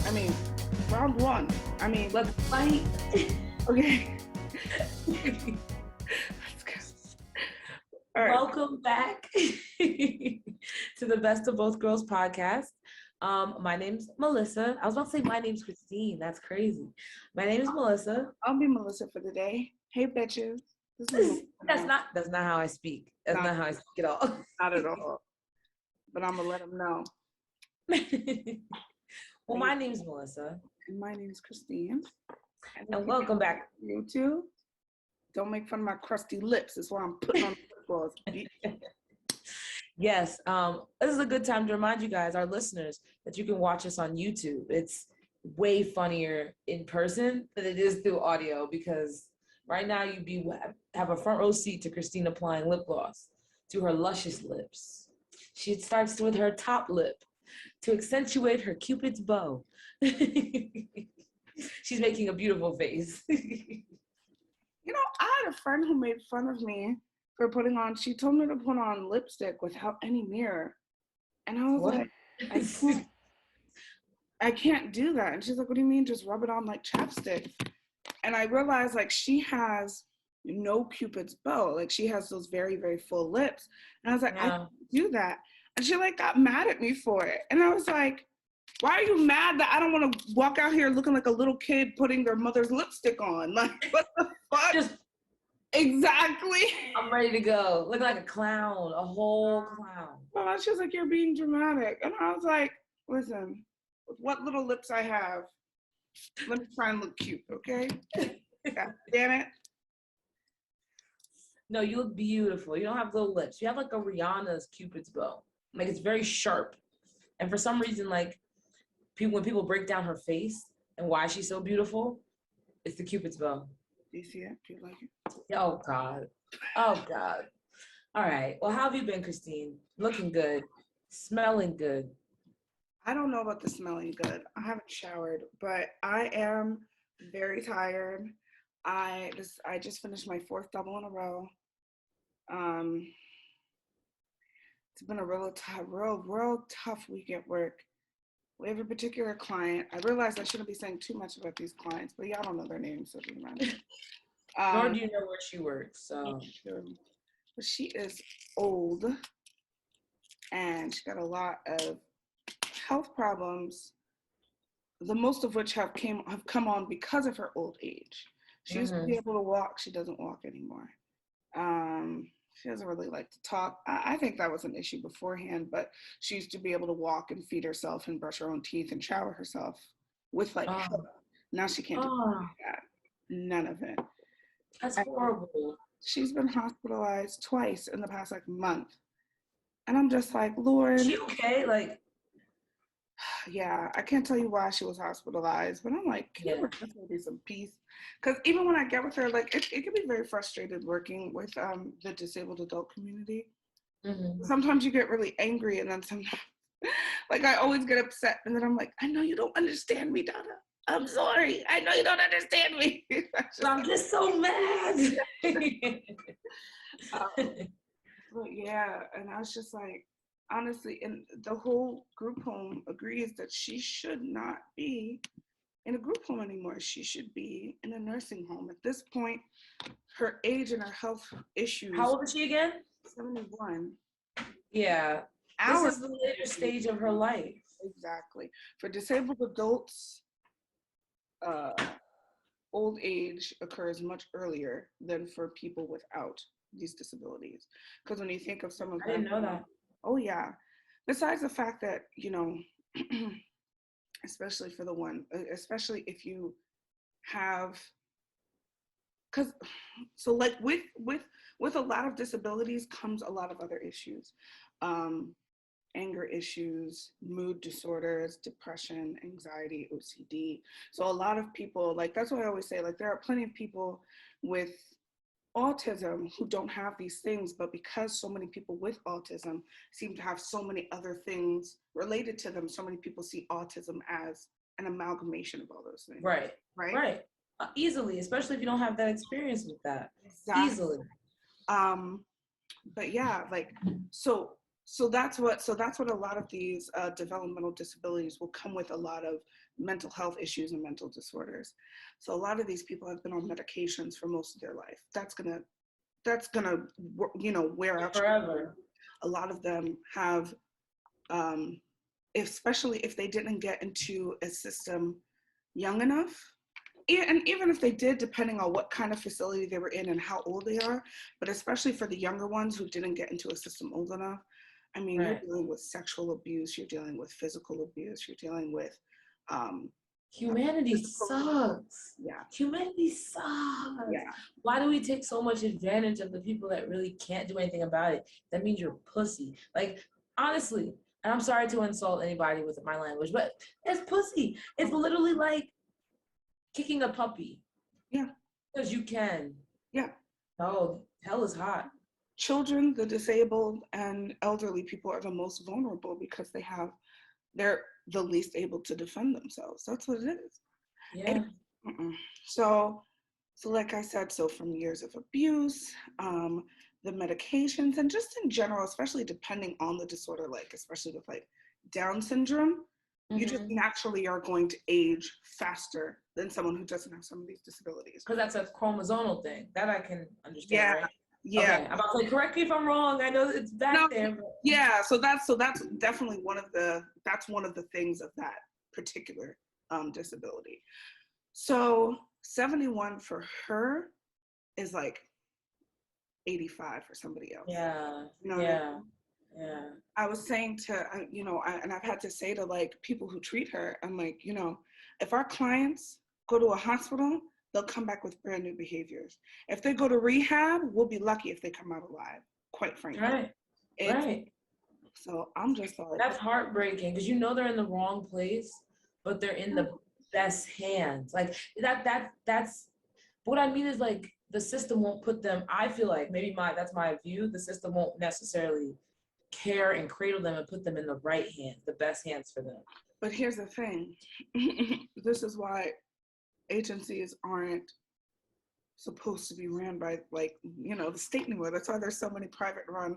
I mean, round one. I mean, Let's fight. okay. Let's go. All right. Welcome back to the Best of Both Girls podcast. My name's Melissa. I was about to say my name's Christine. That's crazy. My name is Melissa. I'll be Melissa for the day. Hey, bitches. This is Melissa. That's not how I speak. That's not how I speak at all. Not at all. But I'm gonna let them know. Well, my name's Melissa. And my name is Christine. And welcome back. You too. Don't make fun of my crusty lips. That's why I'm putting on the lip gloss. Yes, this is a good time to remind you guys, our listeners, that you can watch us on YouTube. It's way funnier in person than it is through audio because right now you have a front row seat to Christine applying lip gloss to her luscious lips. She starts with her top lip to accentuate her Cupid's bow. She's making a beautiful face. You know, I had a friend who made fun of me for putting on, she told me to put on lipstick without any mirror. And I was like, I can't do that. And she's like, what do you mean? Just rub it on like chapstick. And I realized like she has no Cupid's bow. Like she has those very, very full lips. And I was like, I can't do that. And she like got mad at me for it. And I was like, why are you mad that I don't want to walk out here looking like a little kid putting their mother's lipstick on? Like, what the fuck? Exactly. I'm ready to go. Look like a clown, a whole clown. Well, she was like, you're being dramatic. And I was like, listen, with what little lips I have, let me try and look cute, okay? God damn it. No, you look beautiful. You don't have little lips. You have like a Rihanna's Cupid's bow. Like it's very sharp. And for some reason, like when people break down her face and why she's so beautiful, it's the Cupid's bow. Do you see it? Do you like it? Oh, God. Oh, God. All right. Well, how have you been, Christine? Looking good. Smelling good. I don't know about the smelling good. I haven't showered, but I am very tired. I just finished my 4th double in a row. It's been a real tough week at work. We have a particular client. I realized I shouldn't be saying too much about these clients, but y'all don't know their names, so it doesn't matter. Nor do you know where she works, so. But she is old, and she got a lot of health problems, the most of which have come on because of her old age. She used to be able to walk. She doesn't walk anymore. She doesn't really like to talk. I think that was an issue beforehand, but she used to be able to walk and feed herself and brush her own teeth and shower herself with like help. Now she can't do that. None of it. That's horrible. She's been hospitalized twice in the past like month. And I'm just like, Lord. Is she okay? Like, yeah, I can't tell you why she was hospitalized, but I'm like, can you give me some peace? Because even when I get with her, like, it can be very frustrated working with the disabled adult community. Mm-hmm. Sometimes you get really angry, and then sometimes, like, I always get upset, and then I'm like, I know you don't understand me, Donna. I'm sorry. I know you don't understand me. I'm just so mad. But yeah, and I was just like, honestly, and the whole group home agrees that she should not be in a group home anymore. She should be in a nursing home. At this point, her age and her health issues. How old is she again? 71. Yeah. This is the later stage of her life. Exactly. For disabled adults, old age occurs much earlier than for people without these disabilities. Because when you think of some of them. I didn't know that. Oh, yeah. Besides the fact that, you know, especially if you have, so like with a lot of disabilities comes a lot of other issues. Anger issues, mood disorders, depression, anxiety, OCD. So a lot of people, like, that's what I always say, like, there are plenty of people with autism who don't have these things, but because so many people with autism seem to have so many other things related to them, so many people see autism as an amalgamation of all those things. Right. Easily, especially if you don't have that experience with that. Exactly. Easily. But yeah, like, so So that's what a lot of these developmental disabilities will come with, a lot of mental health issues and mental disorders. So a lot of these people have been on medications for most of their life. That's gonna wear out forever. a lot of them have, um, especially if they didn't get into a system young enough. And even if they did, depending on what kind of facility they were in and how old they are, but especially for the younger ones who didn't get into a system old enough, I mean, you're Right. dealing with sexual abuse, you're dealing with physical abuse, you're dealing with, um, Humanity physical, sucks. yeah, Humanity sucks. yeah. Why do we take so much advantage of the people that really can't do anything about it? That means you're pussy. Like, honestly, and I'm sorry to insult anybody with my language, but it's pussy. It's literally like kicking a puppy. Yeah. Because you can. Yeah. Oh, hell is hot. Children, the disabled, and elderly people are the most vulnerable because they're the least able to defend themselves. That's what it is. Yeah. Mm-mm. So, like I said, so from years of abuse, the medications, and just in general, especially depending on the disorder, like especially with like Down syndrome, you just naturally are going to age faster than someone who doesn't have some of these disabilities. Because that's a chromosomal thing. That I can understand, Yeah, right? yeah. Okay, I'm about to say, correct me if I'm wrong. I know it's back No, there. But... yeah. So that's definitely one of the things of that particular disability. So 71 for her is like 85 for somebody else. Yeah, You know what I yeah, mean? yeah. I was saying to, and I've had to say to like people who treat her, I'm like, if our clients go to a hospital, they'll come back with brand new behaviors. If they go to rehab, we'll be lucky if they come out alive, quite frankly. Right, right. So I'm just like, That's heartbreaking because you know they're in the wrong place, but they're in the best hands. Like that's what I mean is like the system won't put them. I feel like maybe that's my view. The system won't necessarily care and cradle them and put them in the right hands, the best hands for them. But here's the thing. This is why agencies aren't supposed to be ran by the state anymore. That's why there's so many private run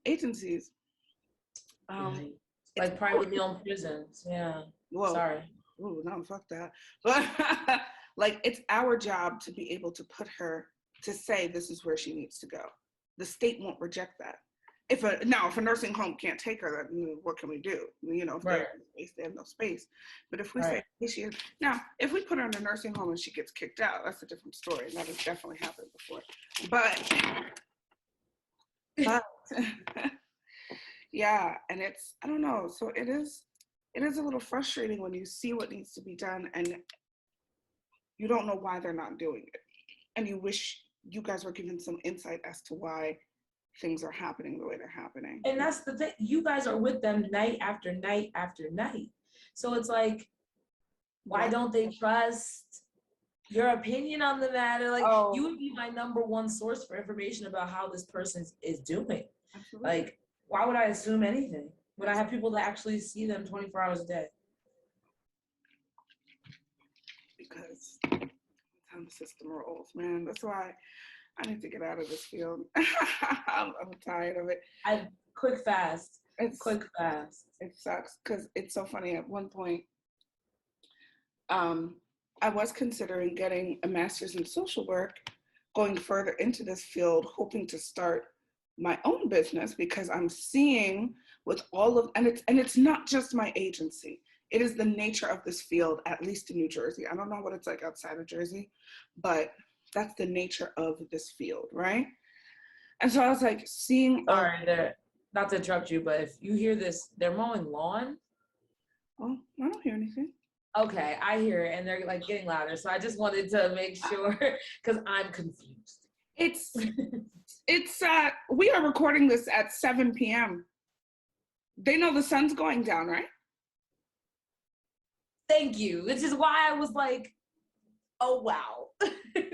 agencies. Like privately owned prisons. Yeah. Well, sorry. Ooh, no, fuck that. But like, it's our job to be able to put her to say this is where she needs to go. The state won't reject that. If a nursing home can't take her, then what can we do? If they have space, they have no space. But if we say now, if we put her in a nursing home and she gets kicked out, that's a different story. That has definitely happened before. But yeah, and I don't know. So it is a little frustrating when you see what needs to be done and you don't know why they're not doing it. And you wish you guys were given some insight as to why things are happening the way they're happening. And that's the thing. You guys are with them night after night after night. So it's like, why don't they trust your opinion on the matter? Like, you would be my number one source for information about how this person is doing. Absolutely. Like, why would I assume anything when I have people that actually see them 24 hours a day? Because that's how the system rolls, man. That's why I need to get out of this field. I'm tired of it. Quick fast. It sucks because it's so funny. At one point, I was considering getting a master's in social work, going further into this field, hoping to start my own business because I'm seeing with all of, and it's not just my agency. It is the nature of this field, at least in New Jersey. I don't know what it's like outside of Jersey, but that's the nature of this field, right? And so I was like seeing. Sorry, not to interrupt you, but if you hear this, they're mowing lawn. Oh, I don't hear anything. Okay, I hear it, and they're like getting louder. So I just wanted to make sure because I'm confused. It's we are recording this at 7 p.m. They know the sun's going down, right? Thank you. Which is why I was like, oh wow.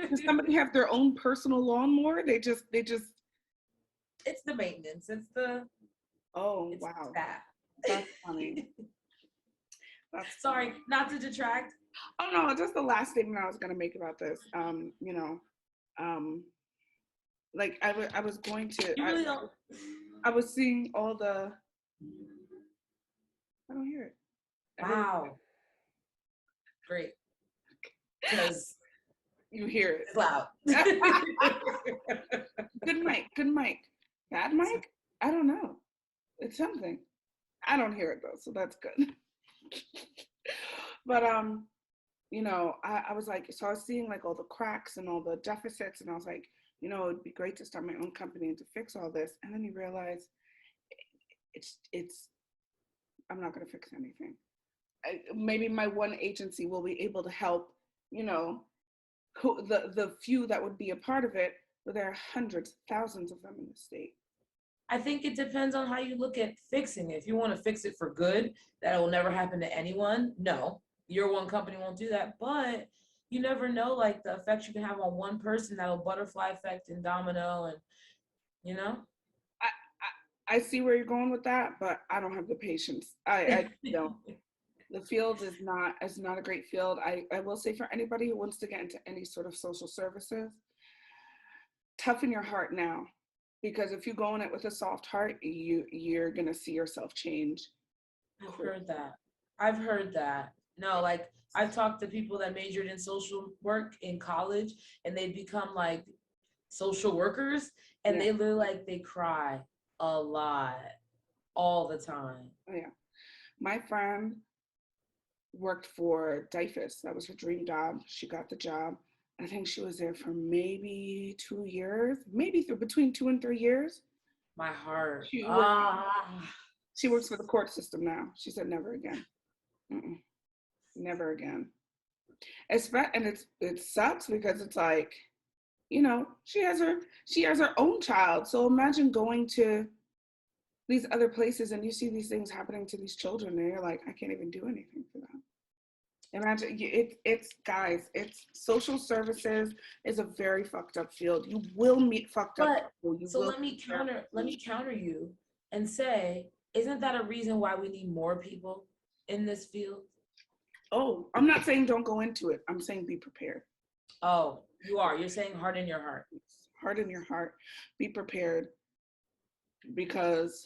Does somebody have their own personal lawnmower? They just it's the maintenance. It's wow. That's funny. Sorry, not to detract. Oh no, just the last statement I was gonna make about this. Like I was going to. You really don't. I was seeing all the I don't hear it. Wow. Great. Because you hear it. it's loud. Good mic. Good mic. Bad mic? I don't know. It's something. I don't hear it though, so that's good. But you know, I was like, so I was seeing like all the cracks and all the deficits, and I was like, you know, it'd be great to start my own company and to fix all this. And then you realize it's I'm not gonna fix anything. Maybe my one agency will be able to help, you know, the few that would be a part of it, but there are hundreds, thousands of them in the state. I think it depends on how you look at fixing it. If you want to fix it for good, that will never happen to anyone. No, your one company won't do that. But you never know, like the effect you can have on one person, that'll butterfly effect and domino, and you know. I see where you're going with that, but I don't have the patience. I don't. The field is not a great field. I will say for anybody who wants to get into any sort of social services, toughen your heart now, because if you go in it with a soft heart, you're gonna see yourself change. I've heard that. I've heard that. No, like I've talked to people that majored in social work in college, and they become like social workers, and Yeah. they look like they cry a lot all the time. Oh yeah. My friend worked for DIFUS. That was her dream job. She got the job. I think she was there for maybe 2 years, maybe between 2 and 3 years. My heart. She works for the court system now. She said never again. Mm-mm, never again. And it sucks because it's like, you know, she has her own child. So imagine going to these other places and you see these things happening to these children and you're like, I can't even do anything for them. Imagine it's guys, it's social services is a very fucked up field. You will meet fucked up people. Let me counter you and say, isn't that a reason why we need more people in this field? Oh, I'm not saying don't go into it. I'm saying be prepared. Oh, you are. You're saying harden your heart. Harden your heart. Be prepared. Because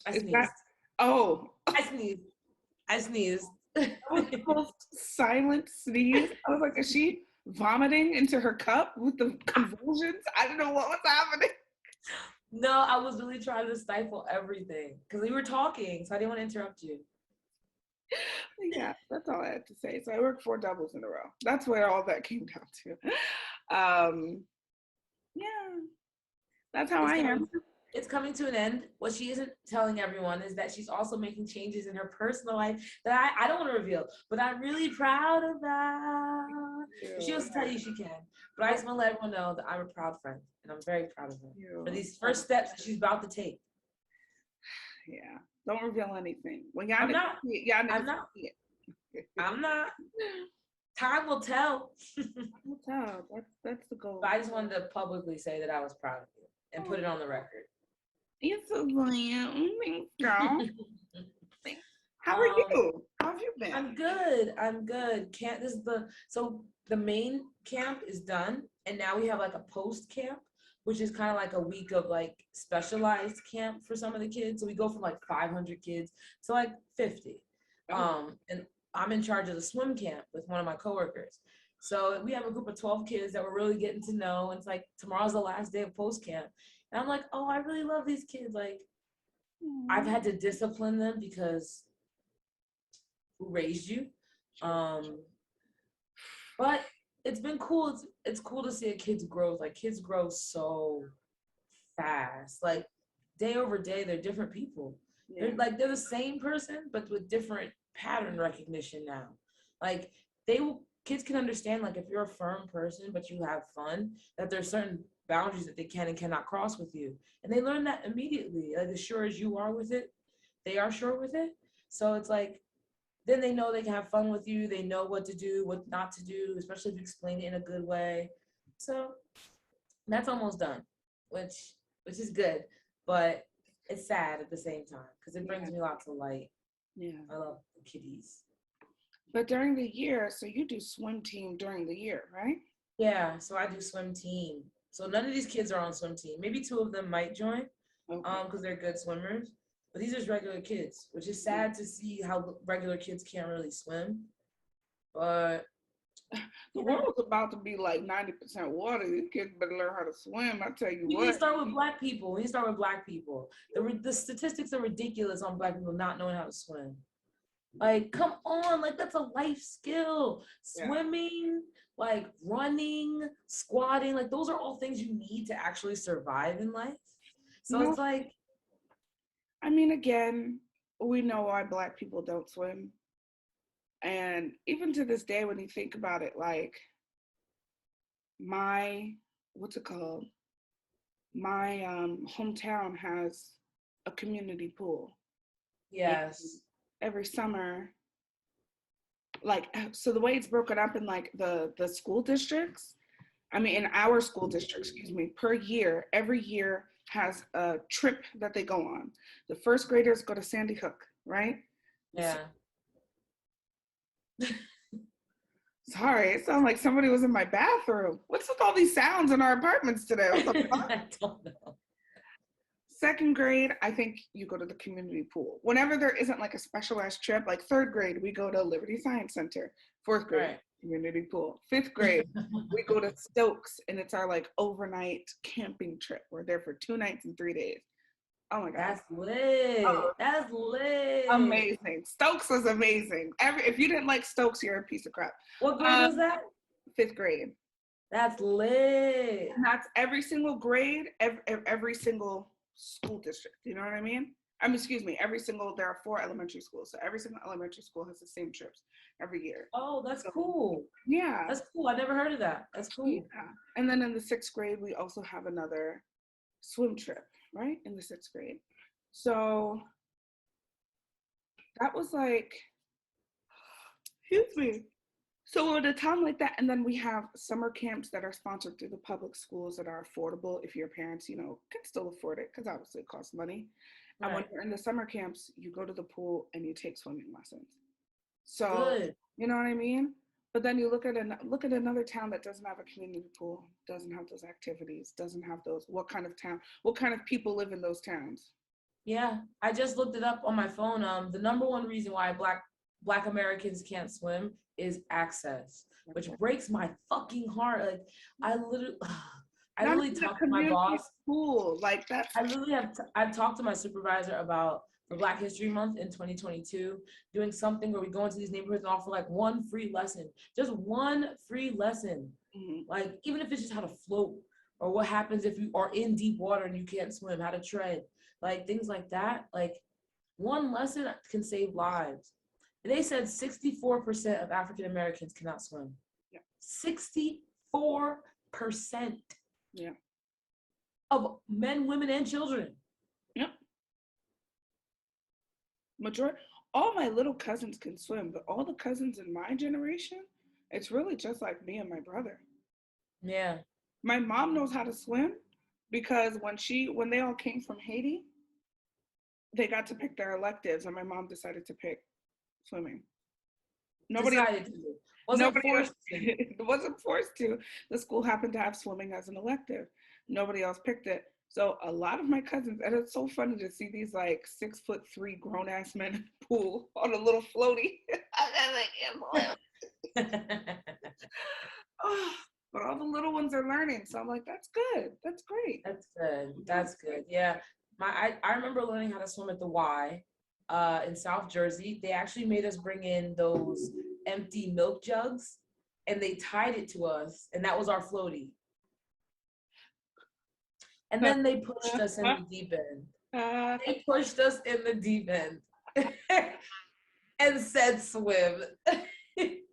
I sneezed. I sneezed. That was the most silent sneeze. I was like, is she vomiting into her cup with the convulsions? I didn't know what was happening. No, I was really trying to stifle everything because we were talking, so I didn't want to interrupt you. Yeah, that's all I had to say. So I worked 4 doubles in a row. That's where all that came down to. Yeah, that's how I am. It's coming to an end. What she isn't telling everyone is that she's also making changes in her personal life that I don't want to reveal, but I'm really proud of that. If she wants to tell you, she can. But I just want to let everyone know that I'm a proud friend, and I'm very proud of her for these first steps that she's about to take. Yeah, don't reveal anything. When I'm not. Time will tell. That's the goal. But I just wanted to publicly say that I was proud of you and put it on the record. You're so brilliant. Thanks, girl. How are you? How have you been? I'm good. So the main camp is done, and now we have like a post camp, which is kind of like a week of like specialized camp for some of the kids. So we go from like 500 kids to like 50. And I'm in charge of the swim camp with one of my coworkers. So we have a group of 12 kids that we're really getting to know. And it's like tomorrow's the last day of post camp. And I'm like, oh, I really love these kids. Like, I've had to discipline them because who raised you? But it's been cool. It's cool to see a kid's growth. Like, kids grow so fast. Like, day over day, they're different people. Yeah. They're the same person, but with different pattern recognition now. Like, kids can understand, like, if you're a firm person, but you have fun, that there's certain boundaries that they can and cannot cross with you. And they learn that immediately. Like, as sure as you are with it, they are sure with it. So it's like, then they know they can have fun with you. They know what to do, what not to do, especially if you explain it in a good way. So that's almost done, which is good. But it's sad at the same time because it brings me lots of light. Yeah. I love the kiddies. But during the year, so you do swim team during the year, right? Yeah, so I do swim team. So none of these kids are on swim team. Maybe 2 of them might join, Okay. because they're good swimmers. But these are just regular kids, which is sad to see how regular kids can't really swim. But The you know, world's about to be like 90% water. These kids better learn how to swim. I tell you we need to what. start with black people. We need to start with black people. The statistics are ridiculous on black people not knowing how to swim. Like, come on, like that's a life skill. Yeah. Swimming, like running, squatting, like those are all things you need to actually survive in life. So No, it's like, I mean, again, we know why Black people don't swim. And even to this day, when you think about it, like my, what's it called? My hometown has a community pool. And yes, every summer, like, so the way it's broken up in like the school districts, I mean, in our school district, excuse me, per year, every year has a trip that they go on. The first graders go to Sandy Hook, right? So, yeah. sorry, it sounded like somebody was in my bathroom. What's with all these sounds in our apartments today? What the fuck? I don't know. Second grade, I think you go to the community pool. Whenever there isn't like a specialized trip, like third grade, we go to Liberty Science Center. Fourth grade, Right. community pool. Fifth grade, we go to Stokes and it's our like overnight camping trip. We're there for 2 nights and 3 days. Oh my God. That's lit. Oh, That's lit. amazing. Stokes was amazing. If you didn't like Stokes, you're a piece of crap. What grade was that? Fifth grade. That's lit. And that's every single grade, every single school district. You know what I mean? Excuse me, there are 4 elementary schools. So every single elementary school has the same trips every year. Oh, that's So, cool. yeah. That's cool. I never heard of that. That's cool. Yeah. And then in the 6th grade, we also have another swim trip, right? In the 6th grade. So that was like, excuse me. So at a time like that, and then we have summer camps that are sponsored through the public schools that are affordable if your parents, can still afford it, because obviously it costs money. Right. And when you're in the summer camps, you go to the pool and you take swimming lessons. So Good. you know what I mean? But then you look at another town that doesn't have a community pool, doesn't have those activities, doesn't have those. What kind of people live in those towns? Yeah, I just looked it up on my phone. The number one reason why Black Americans can't swim is access, which breaks my fucking heart. Like I literally talked to my boss. Pool like that. I've talked to my supervisor about for Black History Month in 2022 doing something where we go into these neighborhoods and offer like one free lesson, just one free lesson. Mm-hmm. Like even if it's just how to float or what happens if you are in deep water and you can't swim, how to tread. Like things like that, like one lesson can save lives. And they said 64% of African Americans cannot swim. Yeah. 64%. Yeah. Of men, women, and children. Yep. Majority. All my little cousins can swim, but all the cousins in my generation, it's really just like me and my brother. Yeah. My mom knows how to swim because when they all came from Haiti, they got to pick their electives, and my mom decided to pick swimming. Nobody wasn't forced to. The school happened to have swimming as an elective. Nobody else picked it. So a lot of my cousins, and it's so funny to see these like 6'3" grown ass men in the pool on a little floaty. But all the little ones are learning, so I'm like, that's good. That's great. That's good. Yeah. I remember learning how to swim at the Y in South Jersey. They actually made us bring in those empty milk jugs and they tied it to us, and that was our floaty. And then they pushed us in the deep end. They pushed us in the deep end and said swim.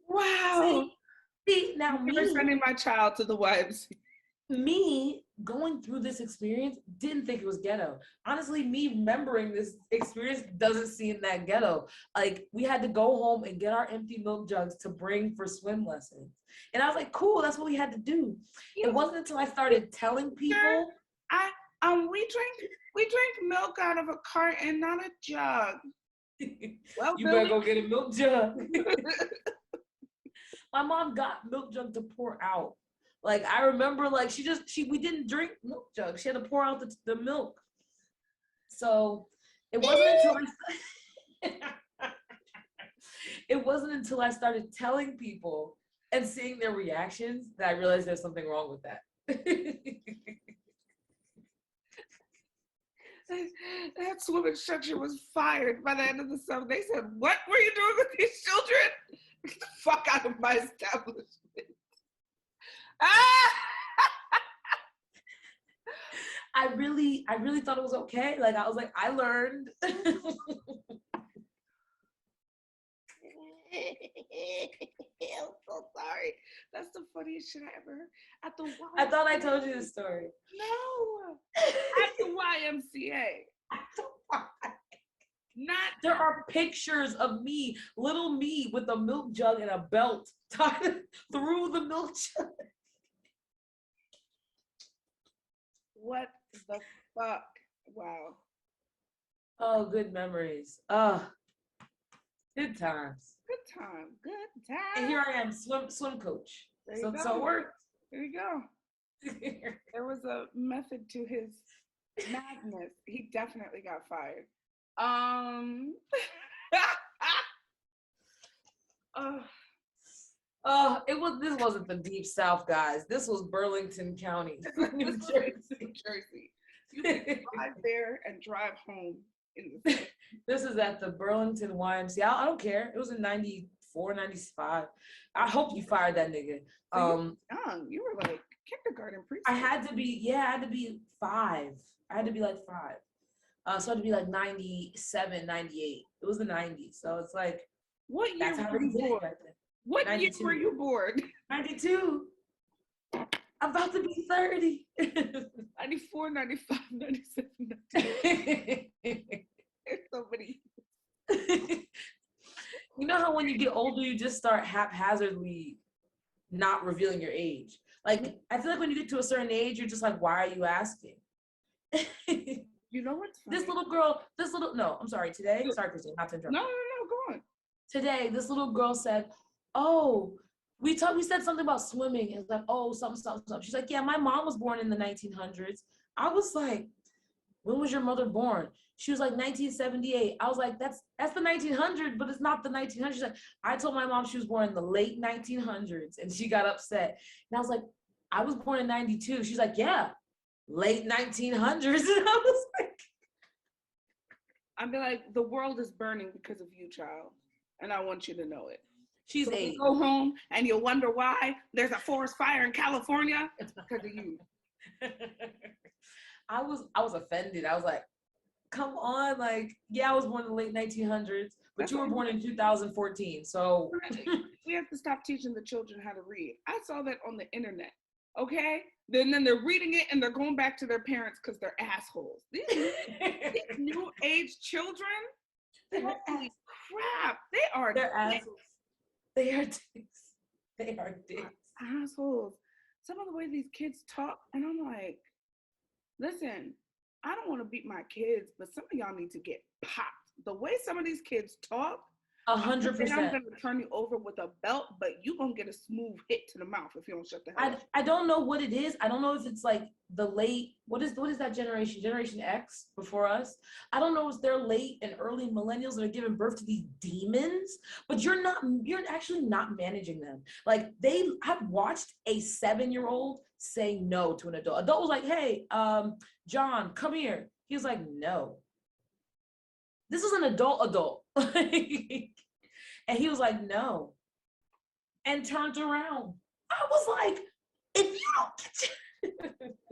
Wow. See, now I'm sending my child to the webs. Me going through this experience didn't think it was ghetto. Honestly, me remembering this experience doesn't seem that ghetto. Like we had to go home and get our empty milk jugs to bring for swim lessons. And I was like, cool, that's what we had to do. It wasn't until I started telling people. We drank milk out of a carton, not a jug. Well, you better go get a milk jug. My mom got milk jug to pour out. Like I remember, like we didn't drink milk jug. She had to pour out the milk. So it wasn't until it wasn't until I started telling people and seeing their reactions that I realized there's something wrong with that. That swim instructor was fired by the end of the summer. They said, "What were you doing with these children? Get the fuck out of my establishment." Ah! I really thought it was okay. Like I was like, I learned. I'm so sorry. That's the funniest shit I ever heard. At the YMCA. I thought I told you this story. No. At the YMCA. Not There are pictures of me, little me with a milk jug and a belt tied through the milk jug. what the fuck? Wow. Oh, good memories. Oh, good times. Good time. Good time. And here I am, swim coach. There you So go. it worked. There you go. There was a method to his madness. He definitely got fired. This wasn't the deep South, guys. This was Burlington County, New Jersey. You can drive there and drive home in the city. This is at the Burlington YMCA. I don't care. It was in 94, 95. I hope you fired that nigga. So young. You were like kindergarten, preschool. I had to be 5. I had to be like 5. So I had to be like 97, 98. It was the 90s. So it's like, what year were you born? What 92. Year were you born? 92. I'm about to be 30. 94, 95, 97, 98. There's so many. You know how when you get older, you just start haphazardly not revealing your age? Like, I feel like when you get to a certain age, you're just like, why are you asking? You know what's funny? I'm sorry, today, sorry, Christine, not to interrupt. No, go on. Today, this little girl said, oh, we said something about swimming. It's like, oh, something. She's like, yeah, my mom was born in the 1900s. I was like, when was your mother born? She was like 1978. I was like, that's the 1900s, but it's not the 1900s. She's like, I told my mom she was born in the late 1900s, and she got upset. And I was like, I was born in 92. She's like, yeah, late 1900s. And I was like, I'd be like, the world is burning because of you, child, and I want you to know it. She's so 8. You go home and you'll wonder why there's a forest fire in California. It's because of you. I was offended. I was like, come on, like, yeah, I was born in the late 1900s, but that's you were born in 2014. So we have to stop teaching the children how to read. I saw that on the internet. Okay, then they're reading it and they're going back to their parents because they're assholes. These new age children, holy crap, they're assholes. They are dicks. They are dicks. Assholes. Some of the way these kids talk, and I'm like, listen, I don't want to beat my kids, but some of y'all need to get popped. The way some of these kids talk, 100%. I'm going to turn you over with a belt, but you're going to get a smooth hit to the mouth if you don't shut the hell up. I don't know what it is. I don't know if it's like the late, what is that generation? Generation X before us? I don't know if they're late and early millennials that are giving birth to these demons, but you're actually not managing them. Like I've watched a 7-year-old say no to an adult. Adult was like, hey, John, come here. He was like, no. This is an adult. And he was like, no. And turned around. I was like, if you don't get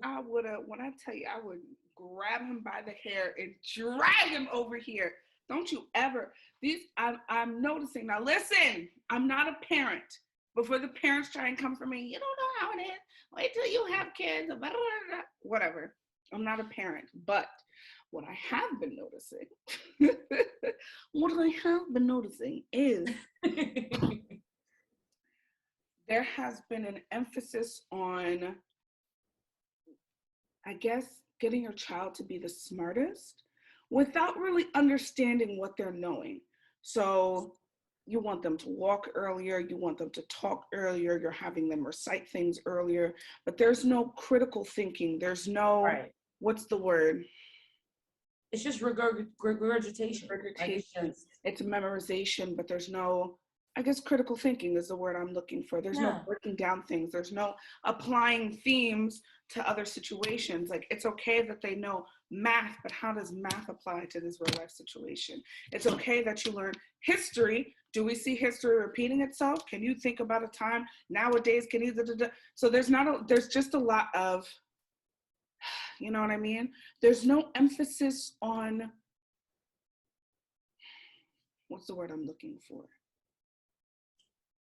I would have, when I tell you, I would grab him by the hair and drag him over here. Don't you ever, I'm noticing, now listen, I'm not a parent. Before the parents try and come for me, you don't know how it is. Wait till you have kids, blah, blah, blah, whatever. I'm not a parent, but what I have been noticing, is there has been an emphasis on, I guess, getting your child to be the smartest without really understanding what they're knowing. So you want them to walk earlier, you want them to talk earlier, you're having them recite things earlier, but there's no critical thinking. There's no, what's the word? It's just regurgitation. Like it's memorization, but there's no, I guess critical thinking is the word I'm looking for. There's no breaking down things. There's no applying themes to other situations. Like, it's okay that they know math, but how does math apply to this real life situation? It's okay that you learn history. Do we see history repeating itself? Can you think about a time nowadays? Can you, so there's just a lot of, you know what I mean? There's no emphasis on, what's the word I'm looking for?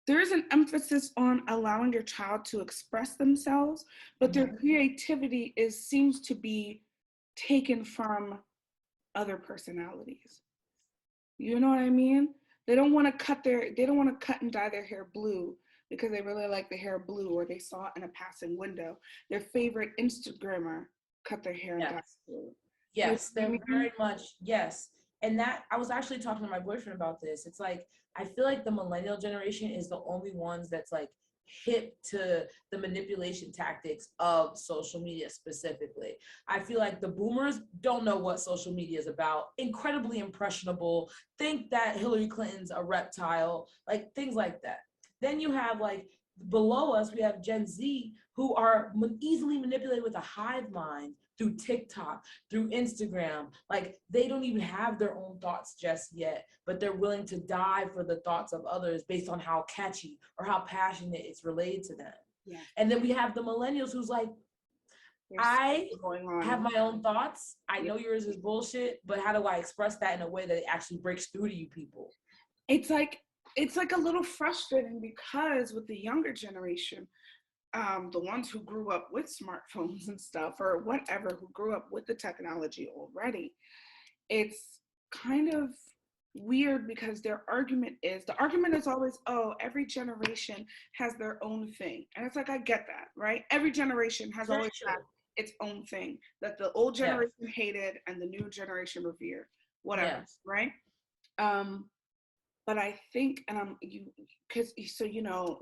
There is an emphasis on allowing your child to express themselves, but their creativity seems to be taken from other personalities. You know what I mean? They don't want to cut and dye their hair blue because they really like the hair blue, or they saw it in a passing window. Their favorite Instagrammer cut their hair and dyed blue. Yes, they're very much, yes. And that, I was actually talking to my boyfriend about this. It's like, I feel like the millennial generation is the only ones that's like hip to the manipulation tactics of social media specifically. I feel like the boomers don't know what social media is about, incredibly impressionable, think that Hillary Clinton's a reptile, like things like that. Then you have like below us, we have Gen Z who are easily manipulated with a hive mind through TikTok, through Instagram. Like, they don't even have their own thoughts just yet, but they're willing to die for the thoughts of others based on how catchy or how passionate it's related to them. Yeah. And then we have the millennials who's like, I have my own thoughts. I know yours is bullshit, but how do I express that in a way that it actually breaks through to you people? It's like a little frustrating because with the younger generation, the ones who grew up with smartphones and stuff, or whatever, who grew up with the technology already, it's kind of weird because the argument is always, oh, every generation has their own thing. And it's like, I get that, right? Every generation has always had its own thing that the old generation hated and the new generation revered, whatever, right? But I think, and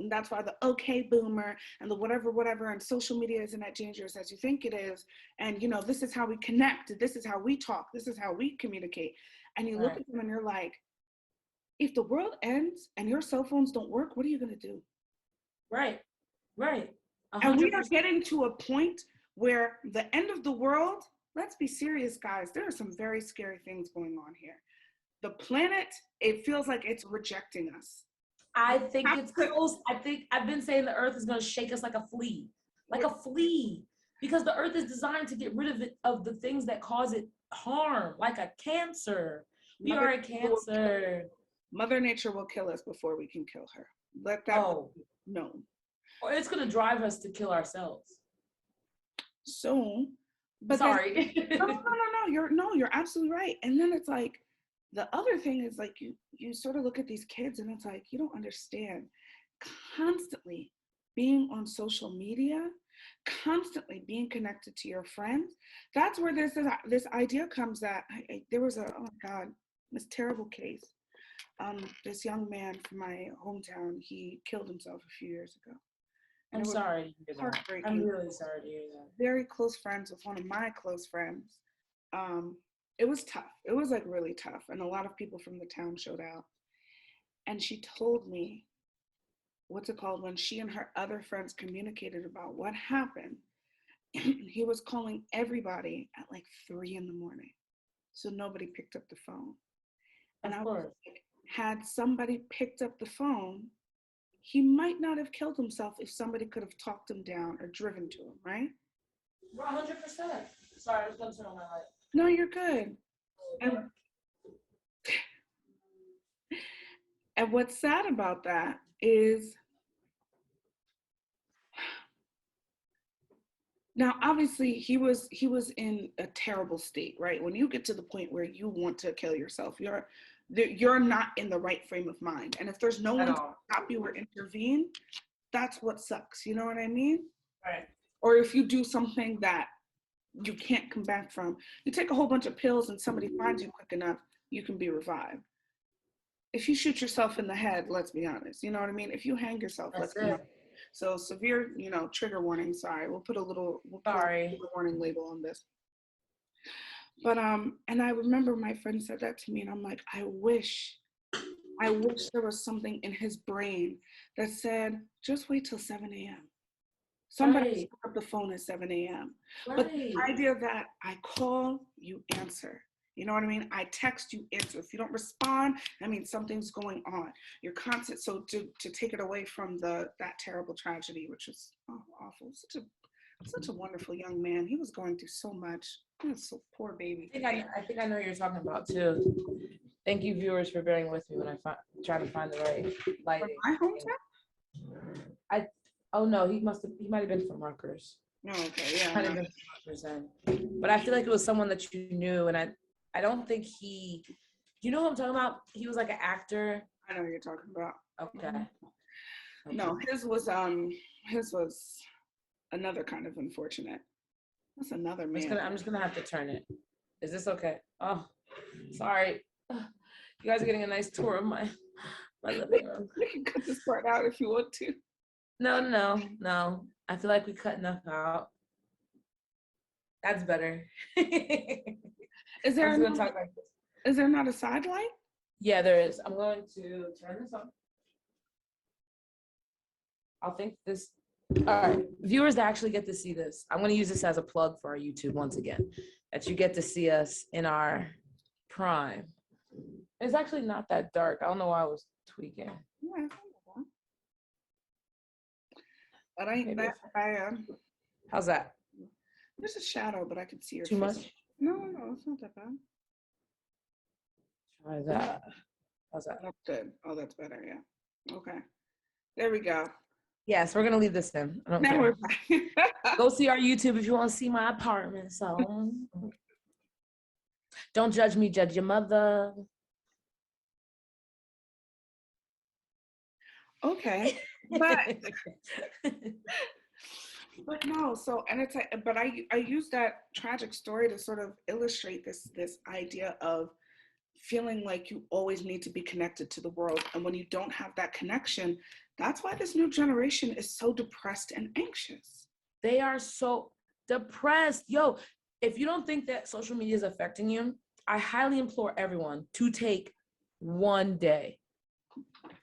that's why the okay boomer and the whatever, and social media isn't as dangerous as you think it is. And, this is how we connect. This is how we talk. This is how we communicate. And you look at them and you're like, if the world ends and your cell phones don't work, what are you going to do? Right. 100%. And we are getting to a point where the end of the world, let's be serious, guys, there are some very scary things going on here. The planet, it feels like it's rejecting us. I think it's close. I think I've been saying the earth is going to shake us like a flea, because the earth is designed to get rid of the things that cause it harm, like a cancer. We are a cancer. Mother Nature will kill us before we can kill her. Let that no. Or it's going to drive us to kill ourselves. So, but sorry. No, you're absolutely right. And then it's like, the other thing is like, you sort of look at these kids and it's like, you don't understand. Constantly being on social media, constantly being connected to your friends, that's where this idea comes that there was this terrible case. This young man from my hometown, he killed himself a few years ago. I'm sorry to hear that. I'm really sorry to hear that. Very close friends with one of my close friends. It was tough. It was like really tough. And a lot of people from the town showed out. And she told me, when she and her other friends communicated about what happened, he was calling everybody at like 3 a.m. So nobody picked up the phone. And I was like, had somebody picked up the phone, he might not have killed himself if somebody could have talked him down or driven to him, right? 100%. Sorry, I was going to turn on my light. No, you're good. And what's sad about that is, now obviously he was in a terrible state, right? When you get to the point where you want to kill yourself, you're not in the right frame of mind. And if there's no one to stop you or intervene, that's what sucks. You know what I mean? Right. Or if you do something that you can't come back from, you take a whole bunch of pills and somebody finds you quick enough, you can be revived. If you shoot yourself in the head, let's be honest, you know what I mean? If you hang yourself, let's be honest. So severe, trigger warning, sorry. We'll put a trigger warning label on this. But and I remember my friend said that to me, and I'm like, I wish there was something in his brain that said, just wait till 7 a.m. Somebody Right. pick up the phone at 7 a.m. But the Right. idea that I call, you answer. You know what I mean? I text, you answer. If you don't respond, I mean something's going on. You're constant. So to take it away from that terrible tragedy, which was awful. Such a wonderful young man. He was going through so much. He was so poor baby. I think I know who you're talking about too. Thank you, viewers, for bearing with me when I try to find the right lighting. My hometown? Oh no, he might have been from Rutgers. No, okay, yeah. Might have been from Rutgers then. But I feel like it was someone that you knew, and I don't think you know what I'm talking about? He was like an actor. I know what you're talking about. Okay. No, his was another kind of unfortunate. That's another man. I'm just gonna have to turn it. Is this okay? Oh, sorry. You guys are getting a nice tour of my living room. We can cut this part out if you want to. No. I feel like we cut enough out. That's better. Is there gonna talk like this. Is there not a side light? Yeah, there is. I'm going to turn this on. I'll think this. All right, viewers that actually get to see this, I'm going to use this as a plug for our YouTube once again, that you get to see us in our prime. It's actually not that dark. I don't know why I was tweaking. Yeah, but I How's that? There's a shadow, but I can see your Too face. much? No, it's not that bad. Try that. How's that? That's good. Oh, that's better. Yeah. Okay. There we go. Yes, we're gonna leave this in. I don't Now care. we're back. Go see our YouTube if you want to see my apartment. So don't judge me, judge your mother. Okay. But no, so and it's like, but I use that tragic story to sort of illustrate this idea of feeling like you always need to be connected to the world, and when you don't have that connection, that's why this new generation is so depressed and anxious. They are so depressed. Yo, if you don't think that social media is affecting you, I highly implore everyone to take one day.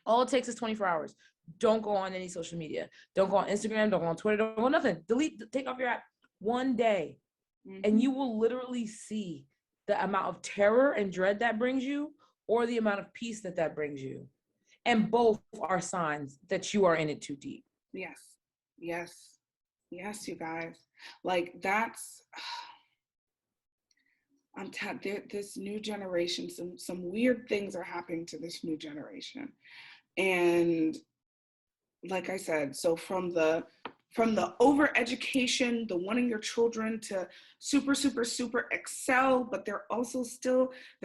All it takes is 24 hours. Don't go on any social media. Don't go on Instagram. Don't go on Twitter. Don't go on nothing. Take off your app one day. Mm-hmm. And you will literally see the amount of terror and dread that brings you, or the amount of peace that brings you. And both are signs that you are in it too deep. Yes, you guys. Like that's, this new generation, some weird things are happening to this new generation. And like I said, so from the over education, the wanting your children to super excel, but they're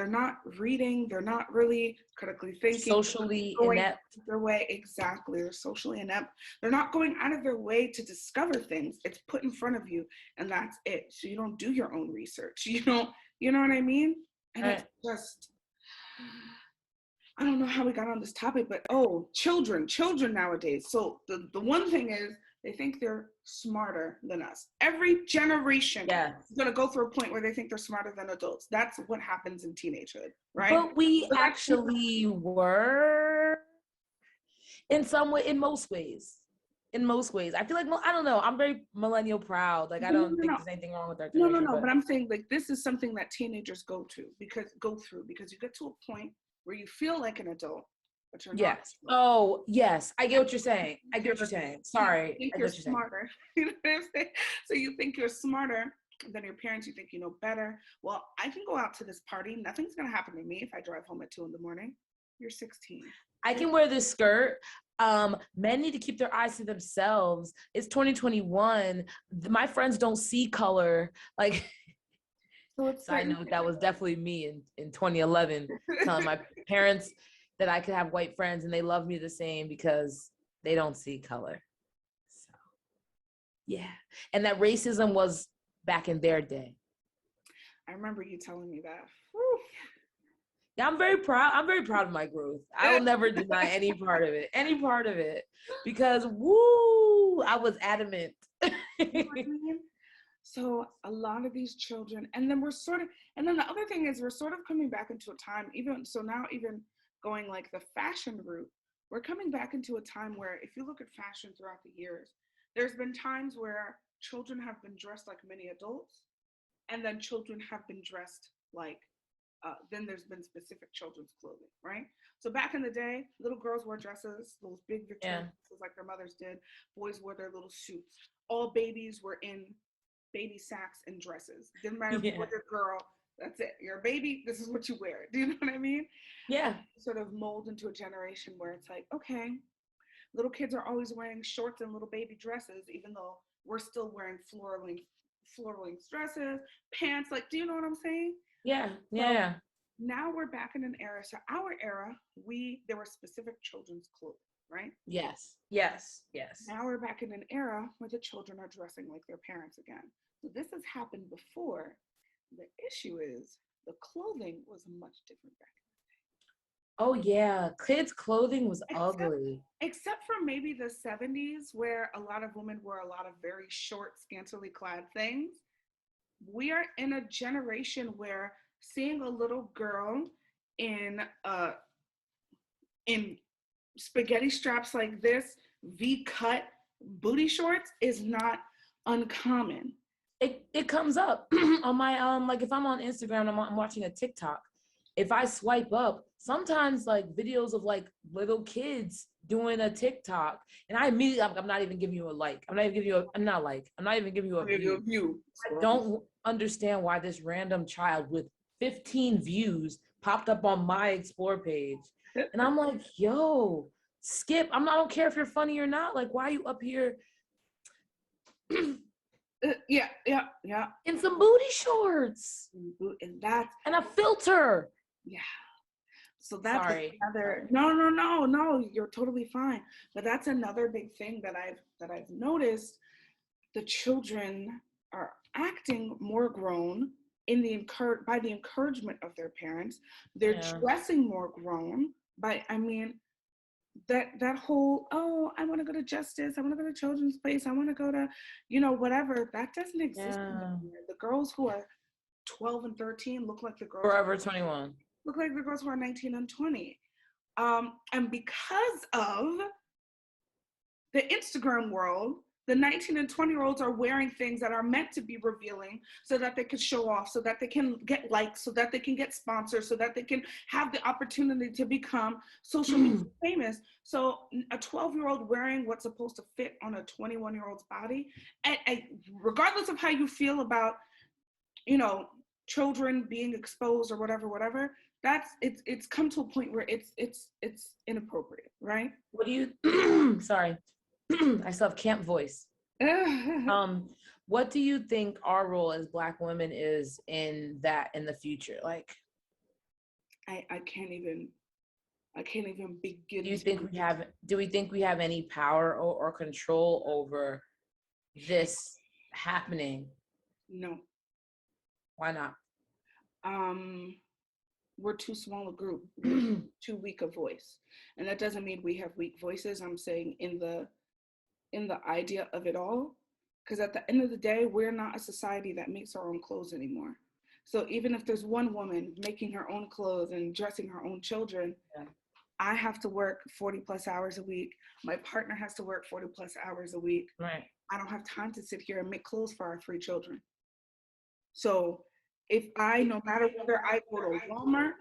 not reading, they're not really critically thinking, socially inept. Their way, exactly. They're socially inept. They're not going out of their way to discover things. It's put in front of you, and that's it. So you don't do your own research. You know what I mean? And It's just, I don't know how we got on this topic, but children nowadays. So the one thing is, they think they're smarter than us. Every generation is going to go through a point where they think they're smarter than adults. That's what happens in teenagehood, right? But we actually were in most ways. I feel like, I don't know, I'm very millennial proud. Like, I don't think there's anything wrong with our generation. No, but I'm saying, like, this is something that teenagers go through because you get to a point where you feel like an adult, but you're not. Oh, yes. I get what you're saying. Sorry. You think you're smarter. You know what I'm saying? So you think you're smarter than your parents. You think you know better. Well, I can go out to this party. Nothing's going to happen to me if I drive home at 2 a.m. You're 16. I can wear this skirt. Men need to keep their eyes to themselves. It's 2021. My friends don't see color. Like, side note, that was definitely me in 2011, telling my parents that I could have white friends and they love me the same because they don't see color. So, yeah. And that racism was back in their day. I remember you telling me that. Whew. Yeah, I'm very proud of my growth. I will never deny any part of it, because I was adamant. You know what I mean? So a lot of these children, and then and then the other thing is we're sort of coming back into a time, even so now, even going like the fashion route, we're coming back into a time where if you look at fashion throughout the years, there's been times where children have been dressed like mini adults, and then children have been dressed like then there's been specific children's clothing, right? So back in the day, little girls wore dresses, those big Victorian dresses like their mothers did. Boys wore their little suits. All babies were in baby sacks and dresses. Didn't matter if you were a girl, that's it. You're a baby, this is what you wear. Do you know what I mean? Yeah. Sort of mold into a generation where it's like, okay, little kids are always wearing shorts and little baby dresses, even though we're still wearing floor length dresses, pants. Like, do you know what I'm saying? Yeah. So now we're back in an era. So our era, there were specific children's clothing, right? Yes. Now we're back in an era where the children are dressing like their parents again. So this has happened before. The issue is the clothing was much different back. Oh yeah, kids' clothing was ugly. Except for maybe the 70s, where a lot of women wore a lot of very short, scantily clad things. We are in a generation where seeing a little girl in spaghetti straps like this, V-cut booty shorts is not uncommon. It comes up on my like if I'm on Instagram, I'm watching a TikTok. If I swipe up, sometimes like videos of like little kids doing a TikTok, and I immediately I'm not even giving you a like. I'm not even giving you a view. I don't understand why this random child with 15 views popped up on my explore page. And I'm like, yo, skip. I don't care if you're funny or not. Like, why are you up here? Yeah. In some booty shorts. And a filter. Yeah. So that's another. No. You're totally fine. But that's another big thing that I've noticed. The children are acting more grown by the encouragement of their parents. They're dressing more grown that whole, oh, I want to go to Justice, I want to go to Children's Place, I want to go to, whatever, that doesn't exist anymore. The girls who are 12 and 13 look like the girls Forever 21. Look like the girls who are 19 and 20. And because of the Instagram world, the 19 and 20-year-olds are wearing things that are meant to be revealing so that they can show off, so that they can get likes, so that they can get sponsors, so that they can have the opportunity to become social media famous. So a 12-year-old wearing what's supposed to fit on a 21-year-old's body, and regardless of how you feel about, children being exposed or whatever, it's come to a point where it's inappropriate, right? What do you sorry. I still have camp voice. What do you think our role as Black women is in the future? Like, I can't even begin. Do we think we have any power or control over this happening? No. Why not? We're too small a group, too weak a voice. And that doesn't mean we have weak voices. I'm saying in the idea of it all, because at the end of the day, we're not a society that makes our own clothes anymore. So even if there's one woman making her own clothes and dressing her own children, I have to work 40 plus hours a week. My partner has to work 40 plus hours a week. Right. I don't have time to sit here and make clothes for our 3 children. So if no matter whether I go to Walmart,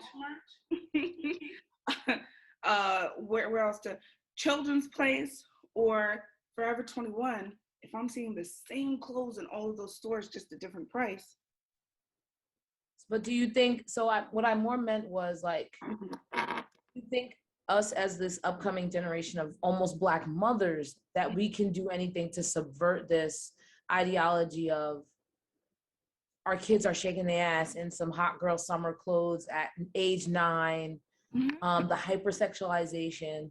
where else to Children's Place or Forever 21, if I'm seeing the same clothes in all of those stores, just a different price. But do you think, what I more meant was like, you think us as this upcoming generation of almost Black mothers, that we can do anything to subvert this ideology of our kids are shaking their ass in some hot girl summer clothes at age 9, the hypersexualization,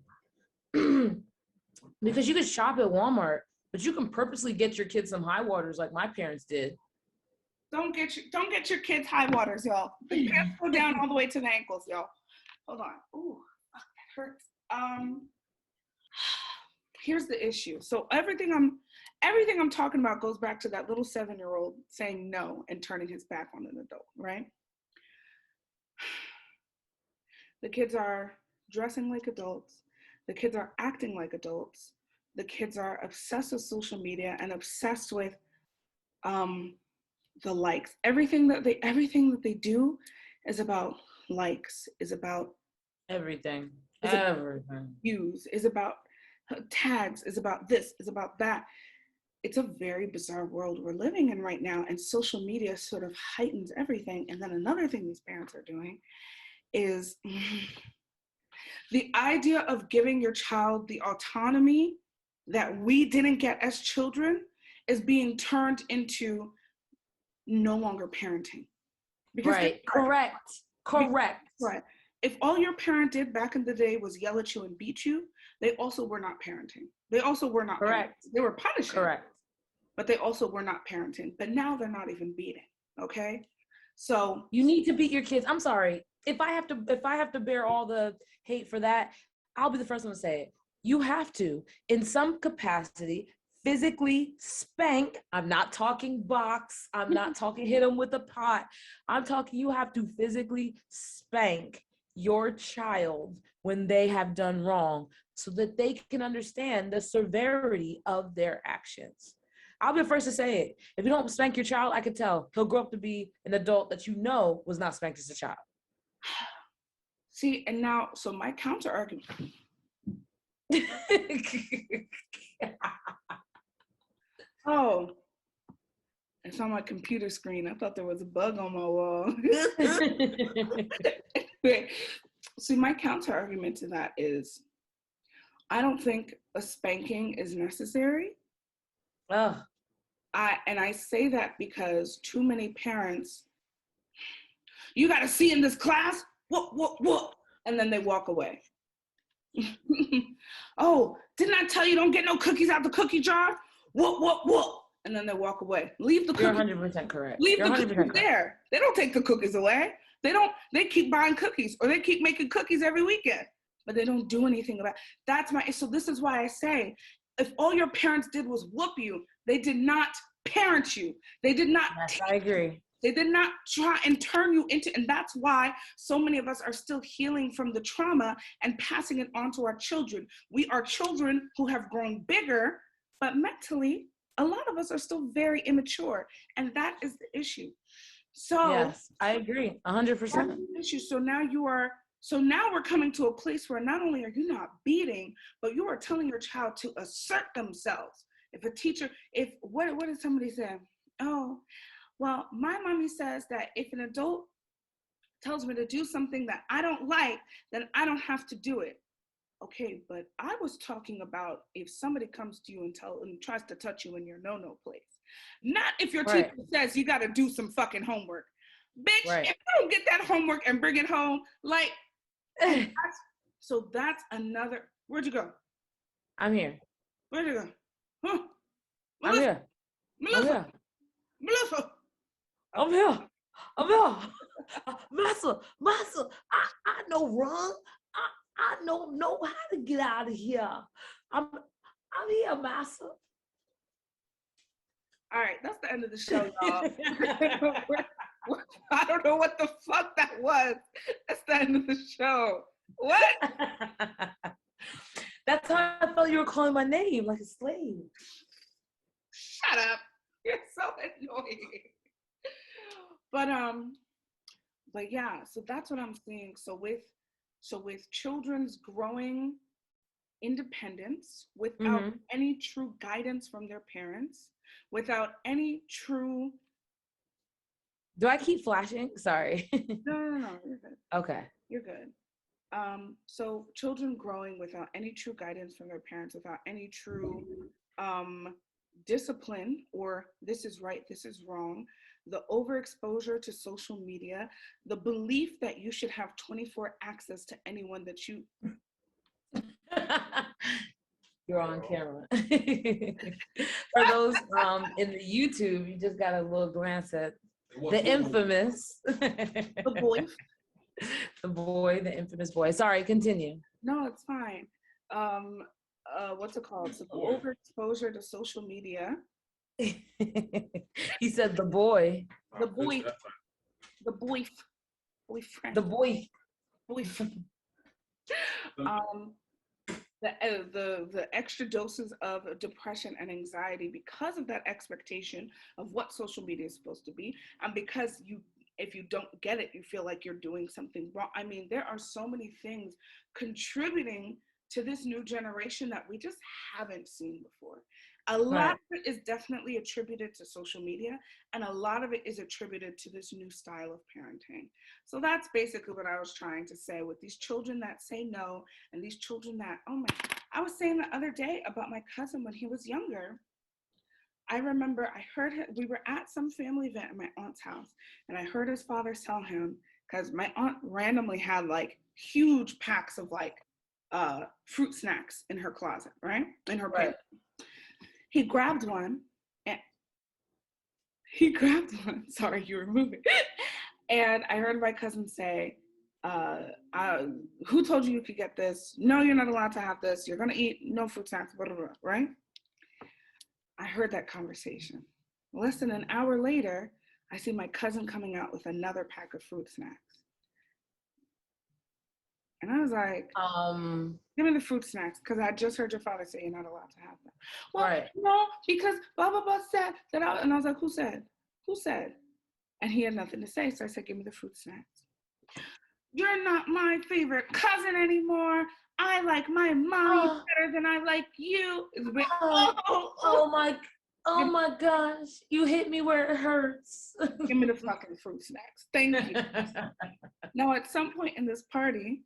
because you could shop at Walmart, but you can purposely get your kids some high waters like my parents did. Don't get your kids high waters, y'all. The pants go down all the way to the ankles, y'all. Hold on. Ooh, that hurts. here's the issue. So everything I'm talking about goes back to that little 7-year-old saying no and turning his back on an adult, right? The kids are dressing like adults. The kids are acting like adults. The kids are obsessed with social media and obsessed with the likes. Everything that they do is about likes, is about everything, views, is about tags, is about this, is about that. It's a very bizarre world we're living in right now, and social media sort of heightens everything. And then another thing these parents are doing is the idea of giving your child the autonomy that we didn't get as children is being turned into no longer parenting. Because right, correct. Right. If all your parent did back in the day was yell at you and beat you, they also were not parenting. They also were not correct. Parenting. They were punishing. Correct. But they also were not parenting. But now they're not even beating. Okay? So you need to beat your kids. I'm sorry. If I have to bear all the hate for that, I'll be the first one to say it. You have to, in some capacity, physically spank. I'm not talking box. I'm not talking hit them with a pot. I'm talking you have to physically spank your child when they have done wrong so that they can understand the severity of their actions. I'll be the first to say it. If you don't spank your child, I can tell he'll grow up to be an adult that you know was not spanked as a child. See, and now, so my counter argument. Oh, it's on my computer screen. I thought there was a bug on my wall. See, my counter argument to that is I don't think a spanking is necessary. Oh. I say that because too many parents, you got to see in this class, what, and then they walk away. Oh, didn't I tell you don't get no cookies out the cookie jar? What? And then they walk away. Leave the cookies. You're 100% correct. Leave the cookies there. They don't take the cookies away. They keep buying cookies or they keep making cookies every weekend, but they don't do anything about it. So this is why I say, if all your parents did was whoop you, they did not parent you. They did not. Yes, I agree. They did not try and turn you into, and that's why so many of us are still healing from the trauma and passing it on to our children. We are children who have grown bigger, but mentally, a lot of us are still very immature, and that is the issue. So yes, I agree, 100%. Issue. So now we're coming to a place where not only are you not beating, but you are telling your child to assert themselves. If a teacher, what did somebody say? Oh, well, my mommy says that if an adult tells me to do something that I don't like, then I don't have to do it. Okay, but I was talking about if somebody comes to you and tries to touch you in your no-no place. Not if your teacher says you got to do some fucking homework. Bitch, if you don't get that homework and bring it home, like, so that's another, where'd you go? I'm here. Where'd you go? Huh? I'm here. Melissa. I'm here. Massa, I know wrong. I don't know how to get out of here. I'm here, Massa. All right, that's the end of the show, y'all. I don't know what the fuck that was. That's the end of the show. What? That's how I felt you were calling my name like a slave. Shut up. You're so annoying. But yeah, so that's what I'm seeing. So with children's growing independence without any true guidance from their parents, without any true. Do I keep flashing? Sorry. No, you're good. Okay. You're good. So children growing without any true guidance from their parents, without any true discipline or this is right, this is wrong, the overexposure to social media, the belief that you should have 24 access to anyone that you you're on camera. For those in the YouTube, you just got a little glance at the infamous the infamous boy. Sorry, continue. No, it's fine. what's it called? So the overexposure to social media. He said the boy. The boy, the boyfriend, The boy. boyfriend. The extra doses of depression and anxiety because of that expectation of what social media is supposed to be, and because if you don't get it, you feel like you're doing something wrong. I mean, there are so many things contributing to this new generation that we just haven't seen before. A lot of it is definitely attributed to social media, and a lot of it is attributed to this new style of parenting. So that's basically what I was trying to say with these children that say no, and these children that, oh my, I was saying the other day about my cousin when he was younger. I remember I heard him, we were at some family event at my aunt's house, and I heard his father tell him, because my aunt randomly had like huge packs of like fruit snacks in her closet, right? In her pantry. He grabbed one. Sorry, you were moving. And I heard my cousin say, who told you could get this? No, you're not allowed to have this. You're going to eat no fruit snacks, blah, blah, blah, right? I heard that conversation. Less than an hour later, I see my cousin coming out with another pack of fruit snacks. And I was like, give me the fruit snacks, because I just heard your father say you're not allowed to have them. Well, no, because blah, blah, blah said that. And I was like, who said? Who said? And he had nothing to say, so I said, give me the fruit snacks. You're not my favorite cousin anymore. I like my mommy better than I like you. Oh my gosh. You hit me where it hurts. Give me the fucking fruit snacks. Thank you. Now, at some point in this party,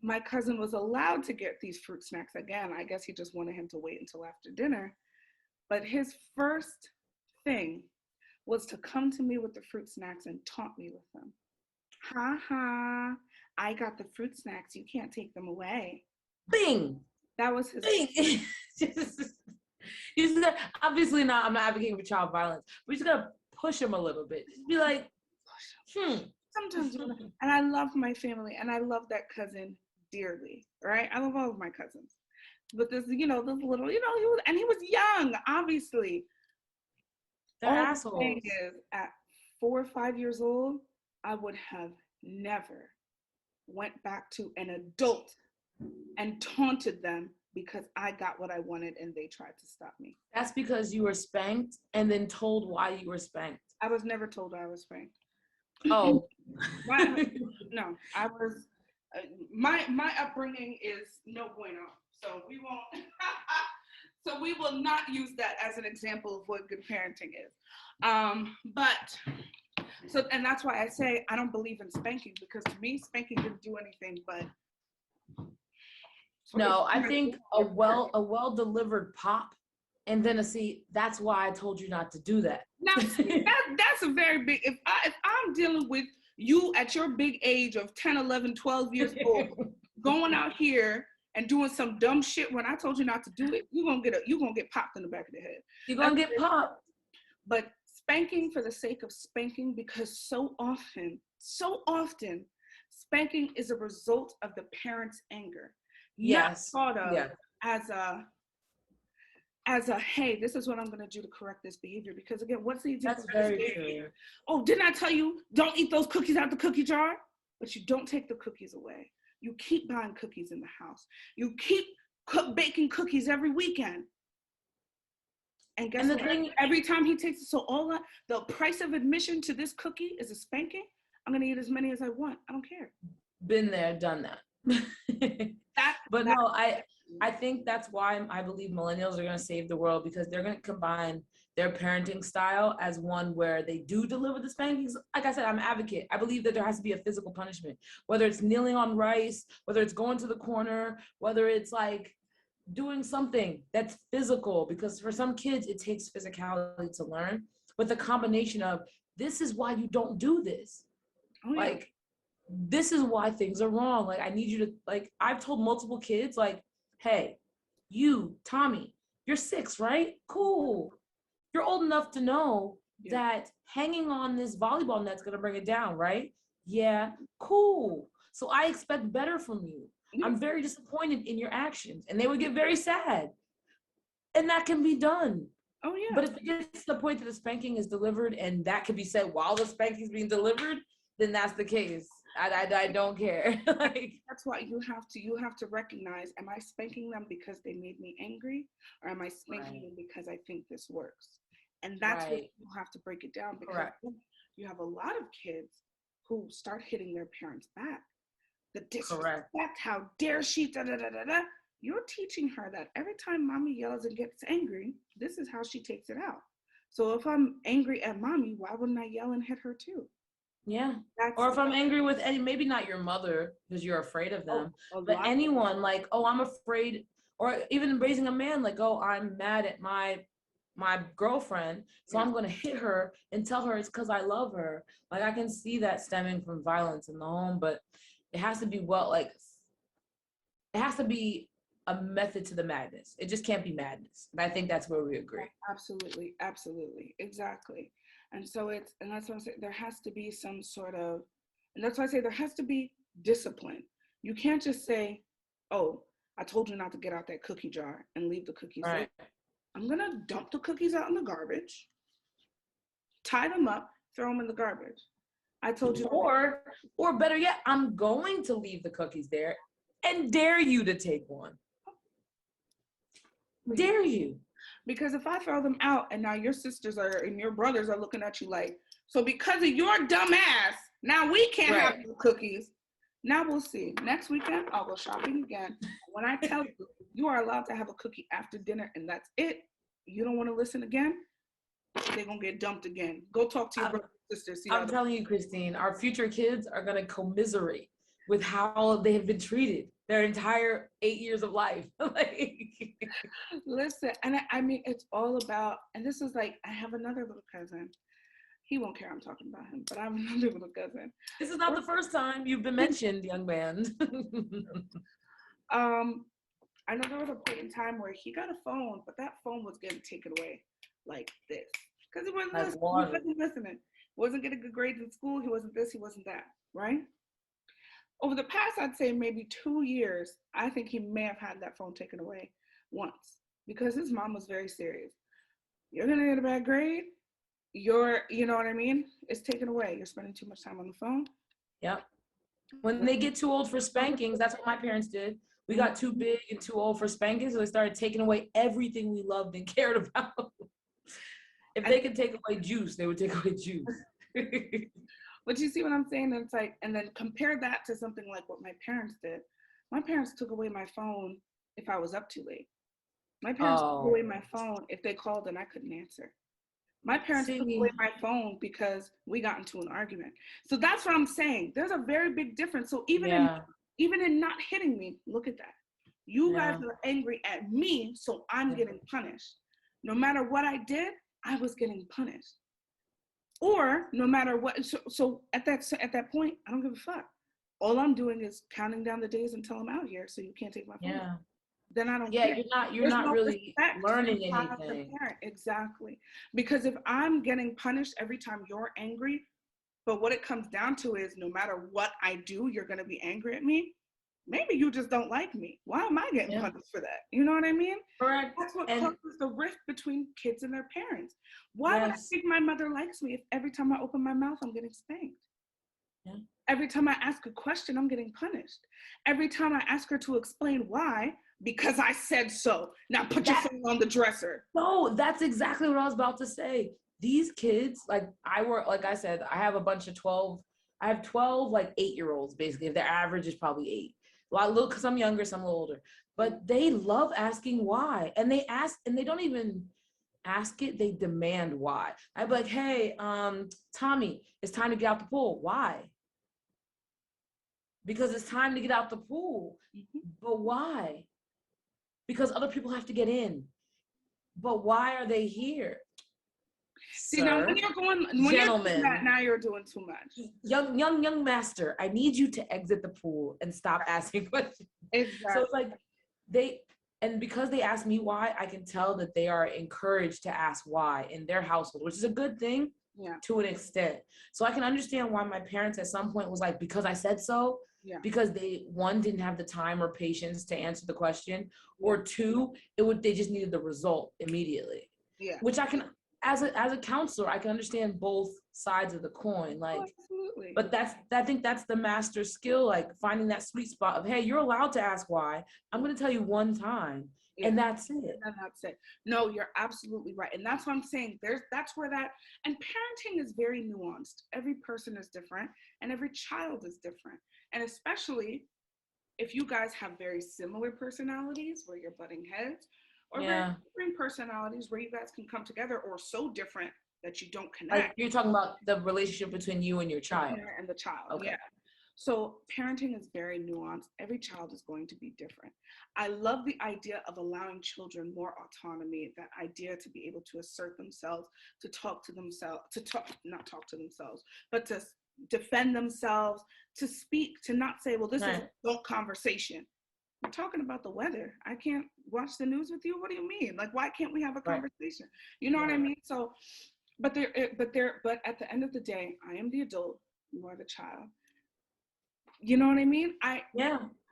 my cousin was allowed to get these fruit snacks again. I guess he just wanted him to wait until after dinner. But his first thing was to come to me with the fruit snacks and taunt me with them. Ha ha, I got the fruit snacks. You can't take them away. Bing. That was his. Bing. You just gotta, obviously not, I'm not advocating for child violence, but you just gotta push him a little bit. Just be like, Sometimes, and I love my family, and I love that cousin dearly, right? I love all of my cousins. But this, this little, he was young, obviously. They're assholes. The thing is, at 4 or 5 years old, I would have never went back to an adult and taunted them because I got what I wanted and they tried to stop me. That's because you were spanked and then told why you were spanked. I was never told I was spanked. Oh. No, I was, my upbringing is no bueno. So we won't, so we will not use that as an example of what good parenting is. And that's why I say I don't believe in spanking, because to me, spanking didn't do anything but. No, I think a well delivered pop, and then that's why I told you not to do that. Now, that's a very big. If I'm dealing with you at your big age of 10, 11, 12 years old, going out here and doing some dumb shit when I told you not to do it, you're gonna get popped in the back of the head. You're gonna get popped. But spanking for the sake of spanking, because so often, spanking is a result of the parent's anger. Yes. Not thought of as a, hey, this is what I'm gonna do to correct this behavior. Because again, what's the example? That's very true. Oh, didn't I tell you, don't eat those cookies out the cookie jar? But you don't take the cookies away. You keep buying cookies in the house. You keep baking cookies every weekend. And guess what? Every time he takes it, so the price of admission to this cookie is a spanking. I'm gonna eat as many as I want. I don't care. Been there, done that. No, I think that's why I believe millennials are gonna save the world, because they're gonna combine their parenting style as one where they do deliver the spankings. Like I said, I'm an advocate. I believe that there has to be a physical punishment, whether it's kneeling on rice, whether it's going to the corner, whether it's like doing something that's physical, because for some kids it takes physicality to learn, but the combination of this is why you don't do this. Like, this is why things are wrong. Like, I need you to, like, I've told multiple kids, like, hey, you, Tommy, you're 6, right? Cool. You're old enough to know that hanging on this volleyball net's gonna bring it down, right? Yeah, cool. So I expect better from you. I'm very disappointed in your actions. And they would get very sad. And that can be done. Oh yeah. But if it gets to the point that the spanking is delivered and that can be said while the spanking is being delivered, then that's the case. I don't care. Like, that's why you have to recognize, am I spanking them because they made me angry, or am I spanking them because I think this works? And that's what you have to break it down, because you have a lot of kids who start hitting their parents back. The disrespect, how dare she, da da da da da. You're teaching her that every time mommy yells and gets angry, this is how she takes it out. So if I'm angry at mommy, why wouldn't I yell and hit her too? Yeah. Or if I'm angry with any, maybe not your mother because you're afraid of them, but anyone, like, oh, I'm afraid, or even raising a man, like, oh, I'm mad at my girlfriend, so I'm gonna hit her and tell her it's because I love her. Like, I can see that stemming from violence in the home, but it has to be it has to be a method to the madness. It just can't be madness. And I think that's where we agree. Absolutely, absolutely, exactly. And so and that's what I'm saying, there has to be some sort of, and that's why I say there has to be discipline. You can't just say, oh, I told you not to get out that cookie jar and leave the cookies there. I'm gonna dump the cookies out in the garbage, tie them up, throw them in the garbage. I told you. Or better yet, I'm going to leave the cookies there and dare you to take one. Dare you. Because if I throw them out and now your sisters and your brothers are looking at you like, so because of your dumb ass, now we can't have the cookies. Now we'll see. Next weekend, I'll go shopping again. When I tell you, you are allowed to have a cookie after dinner and that's it. You don't want to listen again, they're going to get dumped again. Go talk to your brothers and sisters. I'm telling you, Christine, our future kids are going to commiserate with how they have been treated their entire 8 years of life. Listen, and I mean, it's all about, and this is like, I have another little cousin. He won't care I'm talking about him, but I have another little cousin. This is not the first time you've been mentioned, young man. I know there was a point in time where he got a phone, but that phone was getting taken away like this. Because he wasn't listening. Wasn't getting good grades in school. He wasn't this, he wasn't that, right? Over the past, I'd say maybe 2 years, I think he may have had that phone taken away once because his mom was very serious. You're going to get a bad grade. You know what I mean? It's taken away. You're spending too much time on the phone. Yep. When they get too old for spankings, that's what my parents did. We got too big and too old for spankings, so they started taking away everything we loved and cared about. If they could take away juice, they would take away juice. But you see what I'm saying? It's like, and then compare that to something like what my parents did. My parents took away my phone if I was up too late. My parents took away my phone if they called and I couldn't answer. My parents took away my phone because we got into an argument. So that's what I'm saying. There's a very big difference. So even in not hitting me, look at that. You guys are angry at me, so I'm getting punished. No matter what I did, I was getting punished. Or no matter what, so at that point, I don't give a fuck. All I'm doing is counting down the days until I'm out here, so you can't take my phone. Yeah. Then I don't care. You're not really learning anything. Exactly. Because if I'm getting punished every time you're angry, but what it comes down to is no matter what I do, you're going to be angry at me. Maybe you just don't like me. Why am I getting punished for that? You know what I mean? Correct. That's what causes the rift between kids and their parents. Why would I think my mother likes me if every time I open my mouth, I'm getting spanked? Yeah. Every time I ask a question, I'm getting punished. Every time I ask her to explain why, because I said so. Now put your phone on the dresser. No, that's exactly what I was about to say. These kids, like I said, I have a bunch of 12, I have 12 like 8-year-olds basically. Their average is probably 8. Well, look, because I'm younger, some a little older. But they love asking why. And they ask, and they don't even ask it, they demand why. I'd be like, hey, Tommy, it's time to get out the pool. Why? Because it's time to get out the pool. But why? Because other people have to get in. But why are they here? See, now when you're doing that, now you're doing too much. Young master, I need you to exit the pool and stop asking questions. Exactly. So it's like because they ask me why, I can tell that they are encouraged to ask why in their household, which is a good thing to an extent. So I can understand why my parents at some point was like, because I said so, Yeah. because they, one, didn't have the time or patience to answer the question, or two, they just needed the result immediately. Yeah. Which I can, as a counselor, I can understand both sides of the coin. Like, absolutely. but I think that's the master skill, like finding that sweet spot of, hey, you're allowed to ask why. I'm going to tell you one time, and that's it. And that's it. No, you're absolutely right. And that's what I'm saying. That's where that, and parenting is very nuanced. Every person is different and every child is different. And especially if you guys have very similar personalities where you're butting heads, or very different personalities where you guys can come together, or so different that you don't connect. Like you're talking about the relationship between you and your child. And the child, okay. Yeah. So parenting is very nuanced. Every child is going to be different. I love the idea of allowing children more autonomy, that idea to be able to assert themselves, to talk to themselves, not talk to themselves, but to defend themselves, to speak, to not say, well, this is an adult conversation. We're talking about the weather. I can't watch the news with you. What do you mean? Like, why can't we have a conversation? You know what I mean? So, but at the end of the day, I am the adult, you are the child. You know what I mean? I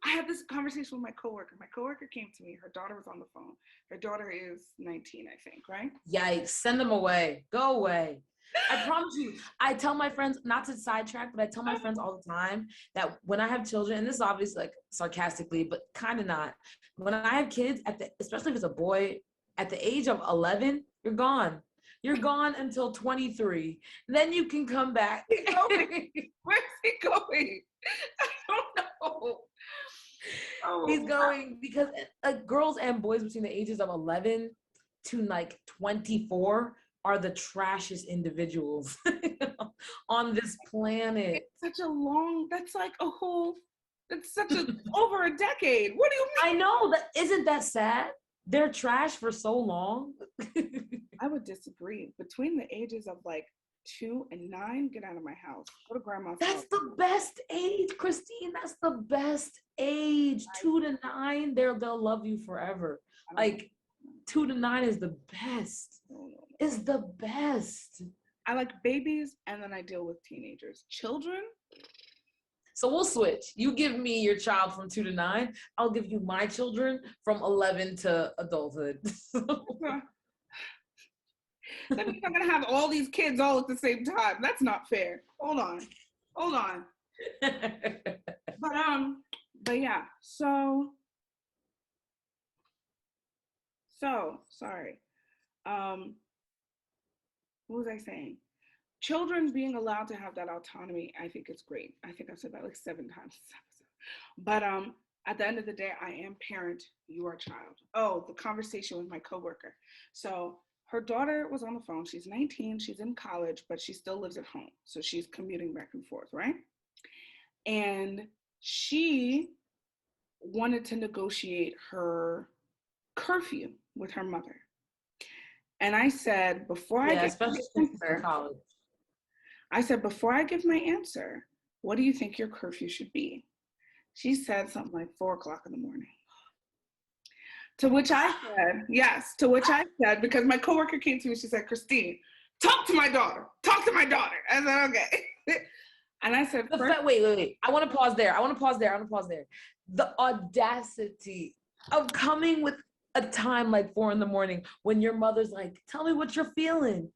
had this conversation with my coworker. My coworker came to me. Her daughter was on the phone. Her daughter is 19, I think, right? Yikes. Send them away. Go away. I promise you, I tell my friends, not to sidetrack, but I tell my friends all the time that when I have children, and this is obviously like sarcastically, but kind of not. When I have kids, especially if it's a boy, at the age of 11, you're gone. You're gone until 23. Then you can come back. Where's he going? I don't know. He's going because girls and boys between the ages of 11 to like 24 are the trashiest individuals on this planet. It's that's like it's such over a decade. What do you mean? I know, isn't that sad? They're trash for so long. I would disagree. Between the ages of like 2 and 9, get out of my house. Go to grandma's house. That's the best age, Christine. That's the best age. 2 to 9, they'll love you forever. Like 2 to 9 is the best. Is the best. I like babies, and then I deal with teenagers. Children. So we'll switch. You give me your child from 2 to 9. I'll give you my children from 11 to adulthood. That means I'm gonna have all these kids all at the same time. That's not fair. Hold on. But yeah. So sorry. What was I saying? Children being allowed to have that autonomy, I think it's great. I think I've said that like 7 times. But at the end of the day, I am parent, you are child. Oh, the conversation with my coworker. So her daughter was on the phone. She's 19, she's in college, but she still lives at home. So she's commuting back and forth, right? And she wanted to negotiate her curfew with her mother. And I said, before I give my answer, what do you think your curfew should be? She said something like 4 o'clock in the morning. To which I said, because my coworker came to me, she said, Christine, talk to my daughter. I said, okay. And I said, wait. I want to pause there. The audacity of coming with a time like 4 in the morning when your mother's like, tell me what you're feeling.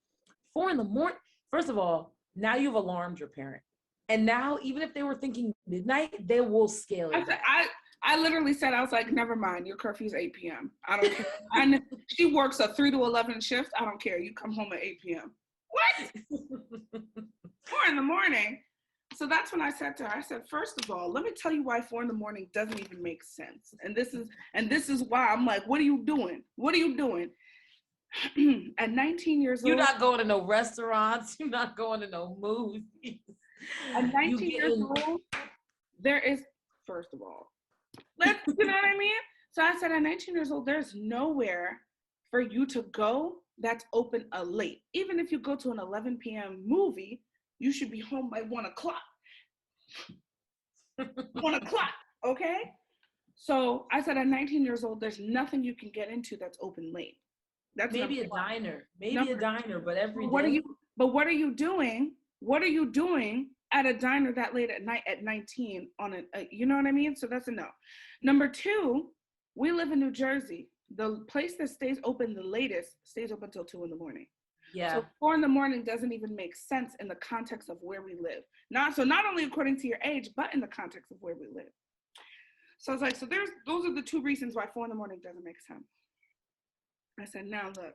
4 in the morning. First of all, now you've alarmed your parent. And now, even if they were thinking midnight, they will scale it. I literally said, I was like, never mind, your curfew's 8 p.m. I don't care. She works a 3 to 11 shift. I don't care. You come home at 8 p.m. What? 4 in the morning. So that's when I said to her, I said, first of all, let me tell you why 4 in the morning doesn't even make sense. And this is why I'm like, what are you doing? At 19 years old. You're not going to no restaurants. You're not going to no movies. At 19 years old, there is, first of all, you know what I mean? So I said, at 19 years old, there's nowhere for you to go that's open late. Even if you go to an 11 p.m. movie, you should be home by 1 o'clock. 1 o'clock, okay? So I said, at 19 years old, there's nothing you can get into that's open late. That's maybe a diner. Maybe a diner, but every day. What are you doing? What are you doing at a diner that late at night at 19 on you know what I mean? So that's a no. Number two, we live in New Jersey. The place that stays open the latest stays open until 2 in the morning. Yeah. So 4 in the morning doesn't even make sense in the context of where we live. Not only according to your age, but in the context of where we live. So I was like, so those are the two reasons why 4 in the morning doesn't make sense. I said, now look,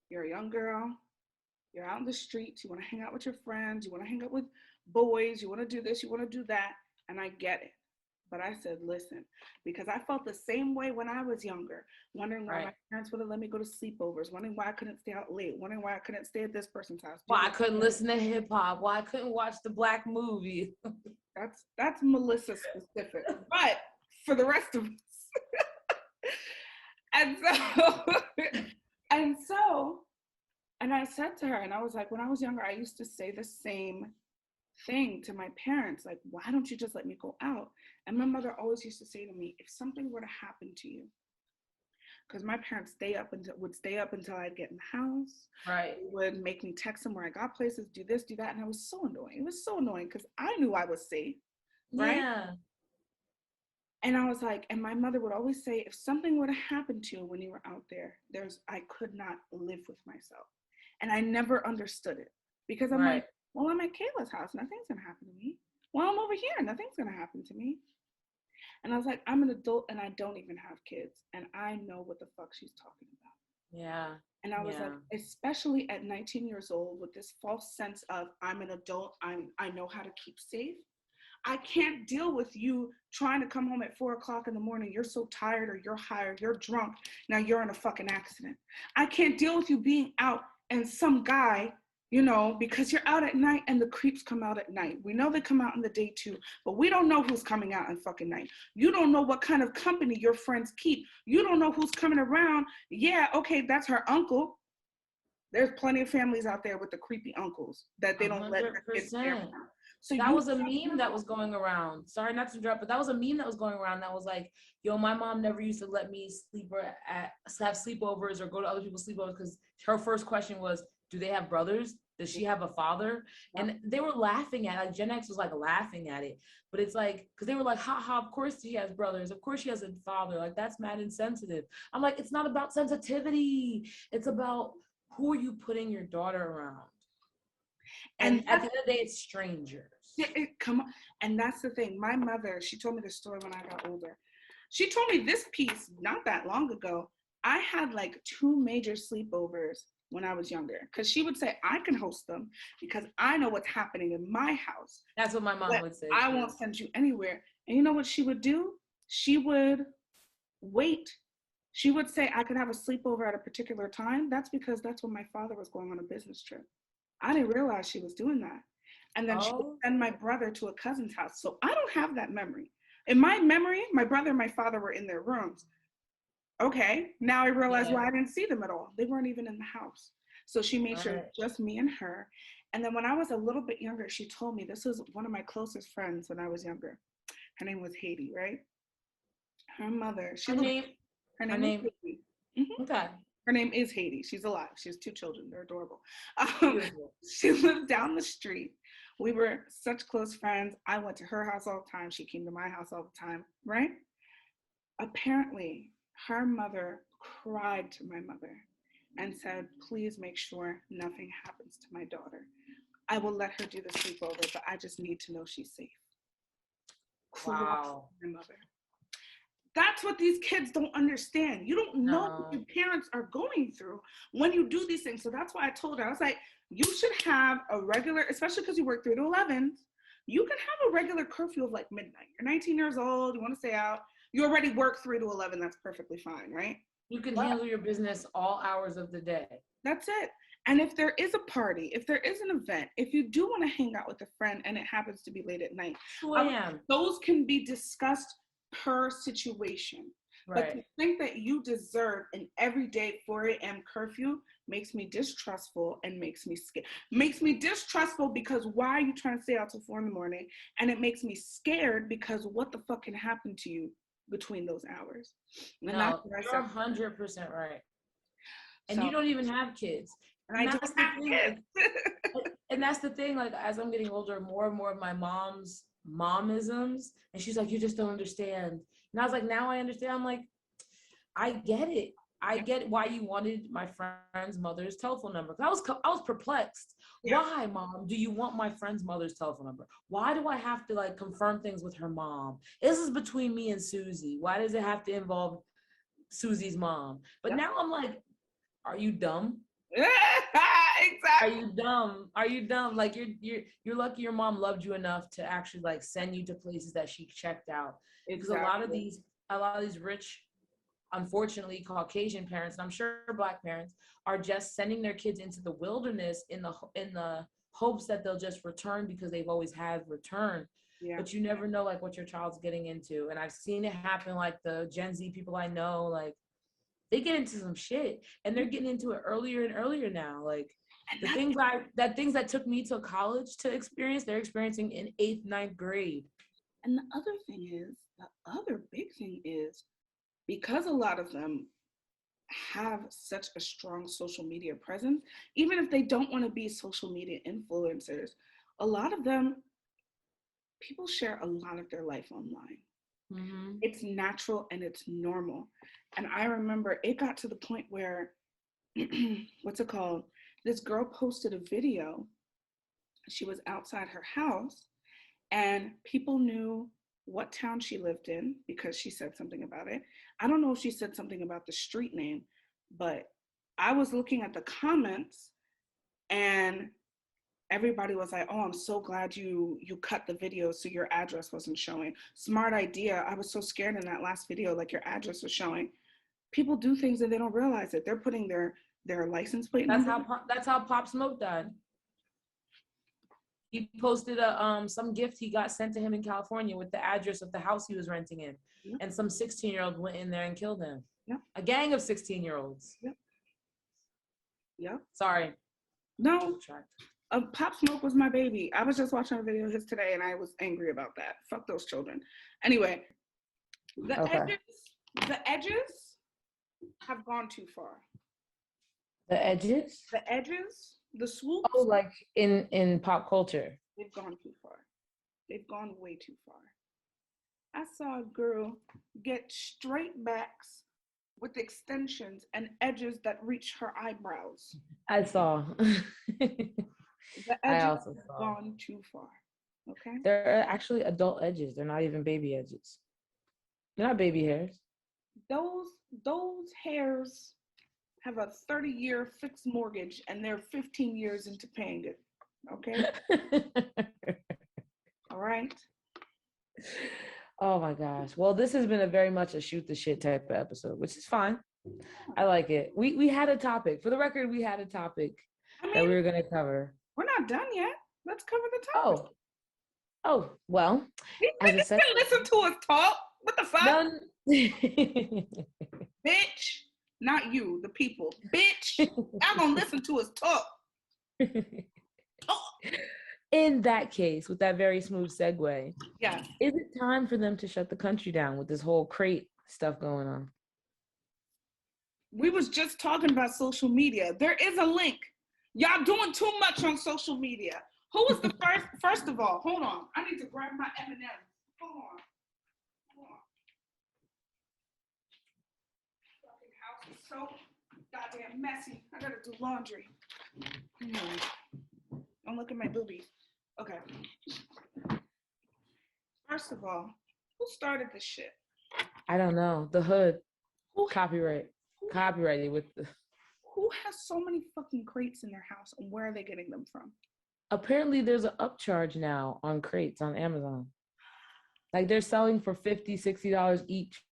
you're a young girl, you're out in the streets, you want to hang out with your friends, you want to hang out with boys, you want to do this, you want to do that, and I get it. But I said, listen, because I felt the same way when I was younger, wondering why my parents wouldn't let me go to sleepovers, wondering why I couldn't stay out late, wondering why I couldn't stay at this person's house. Why I couldn't listen to hip hop, why I couldn't watch the Black movie. That's Melissa specific, but for the rest of us. And I said to her, and I was like, when I was younger, I used to say the same thing to my parents, like, why don't you just let me go out? And my mother always used to say to me, if something were to happen to you, because my parents would stay up until I'd get in the house, right? Would make me text them where I got places, do this, do that, and I was so annoying. It was so annoying because I knew I was safe, right? Yeah. And I was like, and my mother would always say, if something were to happen to you when you were out there, I could not live with myself. And I never understood it because I'm like, well, I'm at Kayla's house, nothing's gonna happen to me. Well, I'm over here, nothing's gonna happen to me. And I was like, I'm an adult and I don't even have kids. And I know what the fuck she's talking about. Yeah. And I was like, especially at 19 years old with this false sense of I'm an adult, I know how to keep safe. I can't deal with you trying to come home at 4 o'clock in the morning. You're so tired or you're high or you're drunk. Now you're in a fucking accident. I can't deal with you being out and some guy, because you're out at night and the creeps come out at night. We know they come out in the day too, but we don't know who's coming out in fucking night. You don't know what kind of company your friends keep. You don't know who's coming around. Yeah, okay, that's her uncle. There's plenty of families out there with the creepy uncles that they don't 100%. Let their kids stay around. So that was a meme that was going around. Sorry not to interrupt, but that was a meme that was going around that was like, yo, my mom never used to let me have sleepovers or go to other people's sleepovers because her first question was, do they have brothers? Does she have a father? And they were laughing at it. Like Gen X was like laughing at it. But it's like, because they were like, ha, of course she has brothers. Of course she has a father. Like, that's mad insensitive. I'm like, it's not about sensitivity. It's about who are you putting your daughter around? And at the end of the day, it's strangers. Come on. And that's the thing. My mother, she told me this story when I got older. She told me this piece not that long ago. I had like 2 major sleepovers when I was younger. Because she would say, I can host them because I know what's happening in my house. That's what my mom would say. I won't send you anywhere. And you know what she would do? She would wait. She would say, I could have a sleepover at a particular time. That's because that's when my father was going on a business trip. I didn't realize she was doing that. And then she would send my brother to a cousin's house. So I don't have that memory. In my memory, my brother and my father were in their rooms. Okay, now I realize why I didn't see them at all. They weren't even in the house. So she made sure just me and her. And then when I was a little bit younger, she told me, this was one of my closest friends when I was younger. Her name was Haiti, right? Her mother. Her name is Haiti. Mm-hmm. Okay. Her name is Haiti. She's alive. She has 2 children. They're adorable. She lived down the street. We were such close friends. I went to her house all the time. She came to my house all the time, right? Apparently, her mother cried to my mother and said, please make sure nothing happens to my daughter. I will let her do the sleepover, but I just need to know she's safe. Wow. My mother. That's what these kids don't understand. You don't know what your parents are going through when you do these things. So that's why I told her, I was like, you should have a regular, especially because you work 3 to 11s, you can have a regular curfew of like midnight. You're 19 years old, you want to stay out. You already work 3 to 11, that's perfectly fine, right? You can handle your business all hours of the day. That's it. And if there is a party, if there is an event, if you do want to hang out with a friend and it happens to be late at night, those can be discussed per situation. Right. But to think that you deserve an everyday 4 a.m. curfew makes me distrustful and makes me scared. Makes me distrustful because why are you trying to stay out till 4 in the morning? And it makes me scared because what the fuck can happen to you between those hours? And no, you're 100% right. And you don't even have kids. and I And don't that's the have thing, and that's the thing, like as I'm getting older, more and more of my mom's momisms, and she's like, you just don't understand. And I was like, now I understand. I'm like, I get it. I Yeah. get why you wanted my friend's mother's telephone number. I was perplexed. Yeah. Why, mom, do you want my friend's mother's telephone number? Why do I have to like confirm things with her mom? This is between me and Susie. Why does it have to involve Susie's mom? But Yep. now I'm like, are you dumb? Are Exactly. you dumb? Are you dumb? Like you're lucky your mom loved you enough to actually like send you to places that she checked out. Because Exactly. a lot of these rich, unfortunately Caucasian parents, and I'm sure Black parents, are just sending their kids into the wilderness in the hopes that they'll just return because they've always had return. Yeah. But you never know like what your child's getting into. And I've seen it happen, like the Gen Z people I know, like they get into some shit and they're getting into it earlier and earlier now. Like And the things that took me to college to experience, they're experiencing in 8th, 9th grade. and the other thing is, the other big thing is, because a lot of them have such a strong social media presence, even if they don't want to be social media influencers, a lot of them, people share a lot of their life online. Mm-hmm. It's natural and it's normal. And I remember it got to the point where, what's it called? This girl posted a video. She was outside her house, and people knew what town she lived in because she said something about it. I don't know if she said something about the street name, but I was looking at the comments, and everybody was like, "Oh, I'm so glad you cut the video so your address wasn't showing. Smart idea. I was so scared in that last video, like your address was showing." People do things and they don't realize it. They're putting their license plate number. That's how Pop Smoke died. He posted a some gift he got sent to him in California with the address of the house he was renting in, Yep. and some 16-year-old went in there and killed him. Yep. A gang of 16-year-olds. Yep. Yep. Sorry. No. Pop Smoke was my baby. I was just watching a video of his today and I was angry about that. Fuck those children. Anyway, the edges have gone too far. The edges? The edges, the swoops. Oh, like in pop culture. They've gone too far. They've gone way too far. I saw a girl get straight backs with extensions and edges that reach her eyebrows. I saw. The edges have gone too far. Okay. They're actually adult edges. They're not even baby edges. They're not baby hairs. Those hairs have a 30-year fixed mortgage and they're 15 years into paying it. Okay. All right. Oh my gosh. Well, this has been a very much a shoot the shit type of episode, which is fine. I like it. We had a topic. For the record, we had a topic that we were going to cover. We're not done yet. Let's cover the topic. Oh, well. Niggas can listen to us talk. What the fuck? Bitch. Not you, the people. Bitch. I'm going to listen to us talk. In that case, with that very smooth segue, yeah, is it time for them to shut the country down with this whole crate stuff going on? We was just talking about social media. There is a link. Y'all doing too much on social media. Who was the first of all, hold on. I need to grab my M&M. Hold on. Fucking house is so goddamn messy. I gotta do laundry. Don't look at my boobies. Okay. First of all, who started this shit? I don't know. The hood. Copyrighted with the... Who has so many fucking crates in their house and where are they getting them from? Apparently there's an upcharge now on crates on Amazon. Like they're selling for $50, $60 each.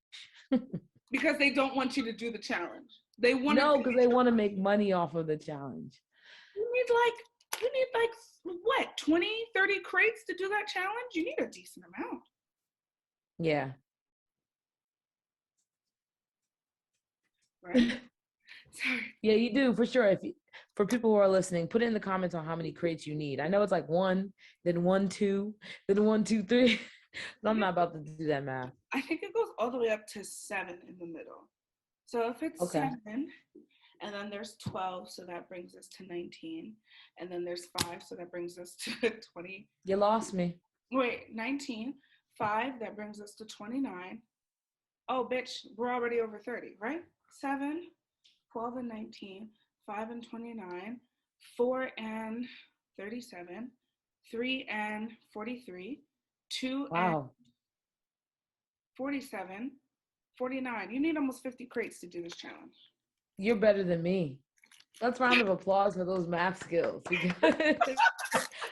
Because they don't want you to do the challenge. They want because they want to make money off of the challenge. You need like what, 20, 30 crates to do that challenge? You need a decent amount. Yeah. Right? Sorry. Yeah, you do for sure. For people who are listening, put it in the comments on how many crates you need. I know it's like 1, then 1, 2, then 1, 2, 3. I'm not about to do that math. I think it goes all the way up to 7 in the middle. So if it's 7, And then there's 12, so that brings us to 19. And then there's 5, so that brings us to 20. You lost me. Wait, 19. 5, that brings us to 29. Oh, bitch, we're already over 30, right? 7, 12 and 19, 5 and 29, 4 and 37, 3 and 43, 2 and Wow. 47, 49. You need almost 50 crates to do this challenge. You're better than me. Let's round of applause for those math skills. Because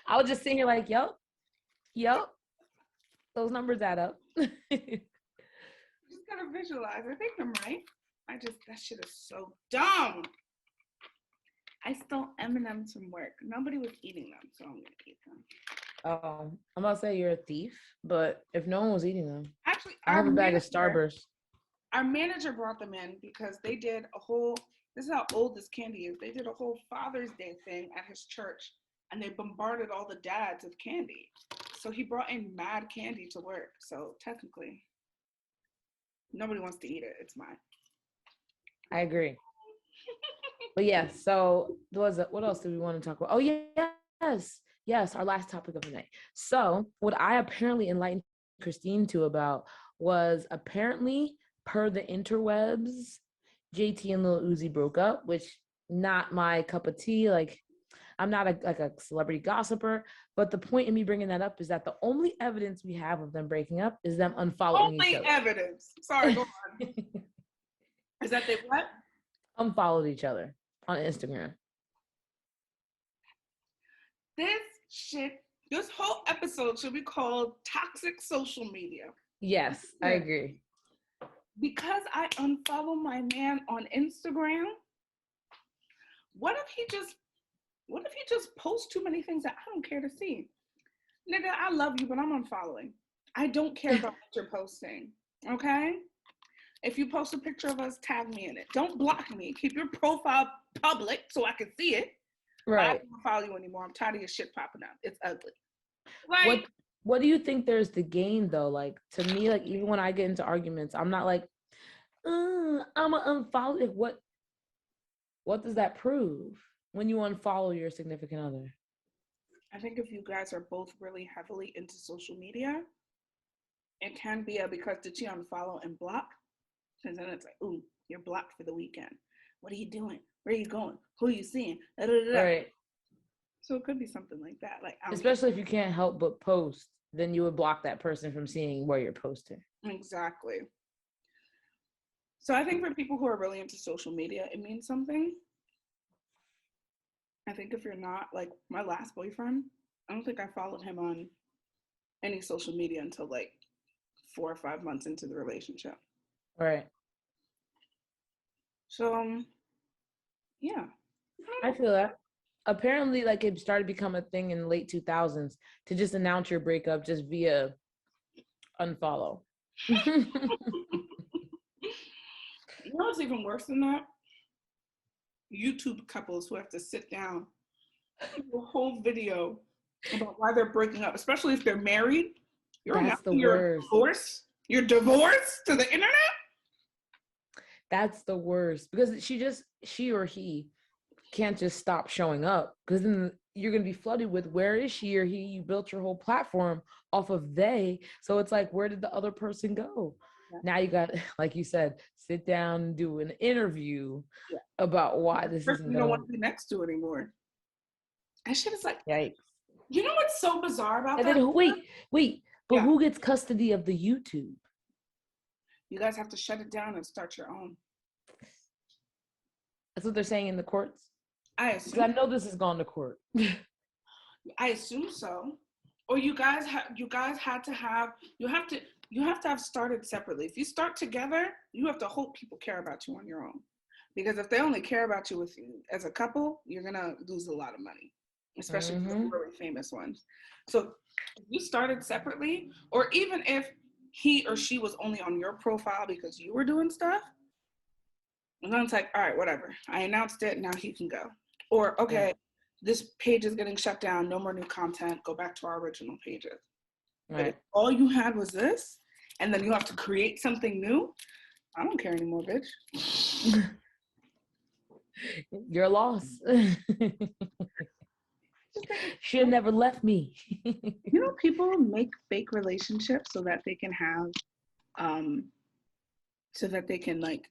I was just sitting here like, yep, those numbers add up. Just gotta visualize. I think I'm right. That shit is so dumb. I stole M&M's from work. Nobody was eating them, so I'm gonna eat them. Oh, I'm about to say you're a thief, but if no one was eating them, Actually, I have a bag of Starburst. Our manager brought them in because they did a whole, this is how old this candy is. They did a whole Father's Day thing at his church and they bombarded all the dads with candy. So he brought in mad candy to work. So technically, nobody wants to eat it. It's mine. I agree. But yeah, so what else do we want to talk about? Oh, yes, our last topic of the night. So what I apparently enlightened Christine to about was apparently per the interwebs, JT and Lil Uzi broke up, which not my cup of tea. Like, I'm not a celebrity gossiper, but the point in me bringing that up is that the only evidence we have of them breaking up is them unfollowing each other. Only evidence. Sorry, go on. Is that they what? Unfollowed each other on Instagram. This whole episode should be called Toxic Social Media. Yes, I agree. Because I unfollow my man on Instagram, what if he just posts too many things that I don't care to see? Nigga, I love you, but I'm unfollowing. I don't care about what you're posting, okay? If you post a picture of us, tag me in it. Don't block me. Keep your profile public so I can see it. Right. I don't follow you anymore. I'm tired of your shit popping up. It's ugly. Like, what do you think there's to gain though? Like, to me, like, even when I get into arguments, I'm not like, I'm gonna unfollow it. What does that prove when you unfollow your significant other? I think if you guys are both really heavily into social media, it can be because did you unfollow and block? And then it's like, ooh, you're blocked for the weekend. What are you doing? Where are you going? Who are you seeing? Da, da, da, da. Right. So it could be something like that. Like, especially if you can't help but post, then you would block that person from seeing where you're posting. Exactly. So I think for people who are really into social media, it means something. I think if you're not, like my last boyfriend, I don't think I followed him on any social media until like 4 or 5 months into the relationship. Right. So, yeah. I feel that. Apparently, like, it started to become a thing in the late 2000s to just announce your breakup just via unfollow. You know what's even worse than that? YouTube couples who have to sit down and do a whole video about why they're breaking up, especially if they're married. You're announcing your divorce to the internet? That's the worst, because she or he can't just stop showing up, because then you're going to be flooded with where is she or he. You built your whole platform off of they, so it's like, where did the other person go? Yeah. Now you got, like you said, sit down and do an interview about why this isn't going. You don't want to be next to anymore. That shit is like, yikes. You know what's so bizarre about that? Then, wait, but who gets custody of the YouTube? You guys have to shut it down and start your own. That's what they're saying in the courts. I assume. I know this has gone to court. I assume so. Or you have to have started separately. If you start together, you have to hope people care about you on your own. Because if they only care about you as a couple, you're gonna lose a lot of money, especially for the really famous ones. So if you started separately, or even if he or she was only on your profile because you were doing stuff, and then it's like, all right, whatever. I announced it, now he can go. Or, okay, this page is getting shut down, no more new content, go back to our original pages. Right. But if all you had was this, and then you have to create something new, I don't care anymore, bitch. Your loss. Just like, Should have never left me. you know, people make fake relationships so that they can have, um, so that they can like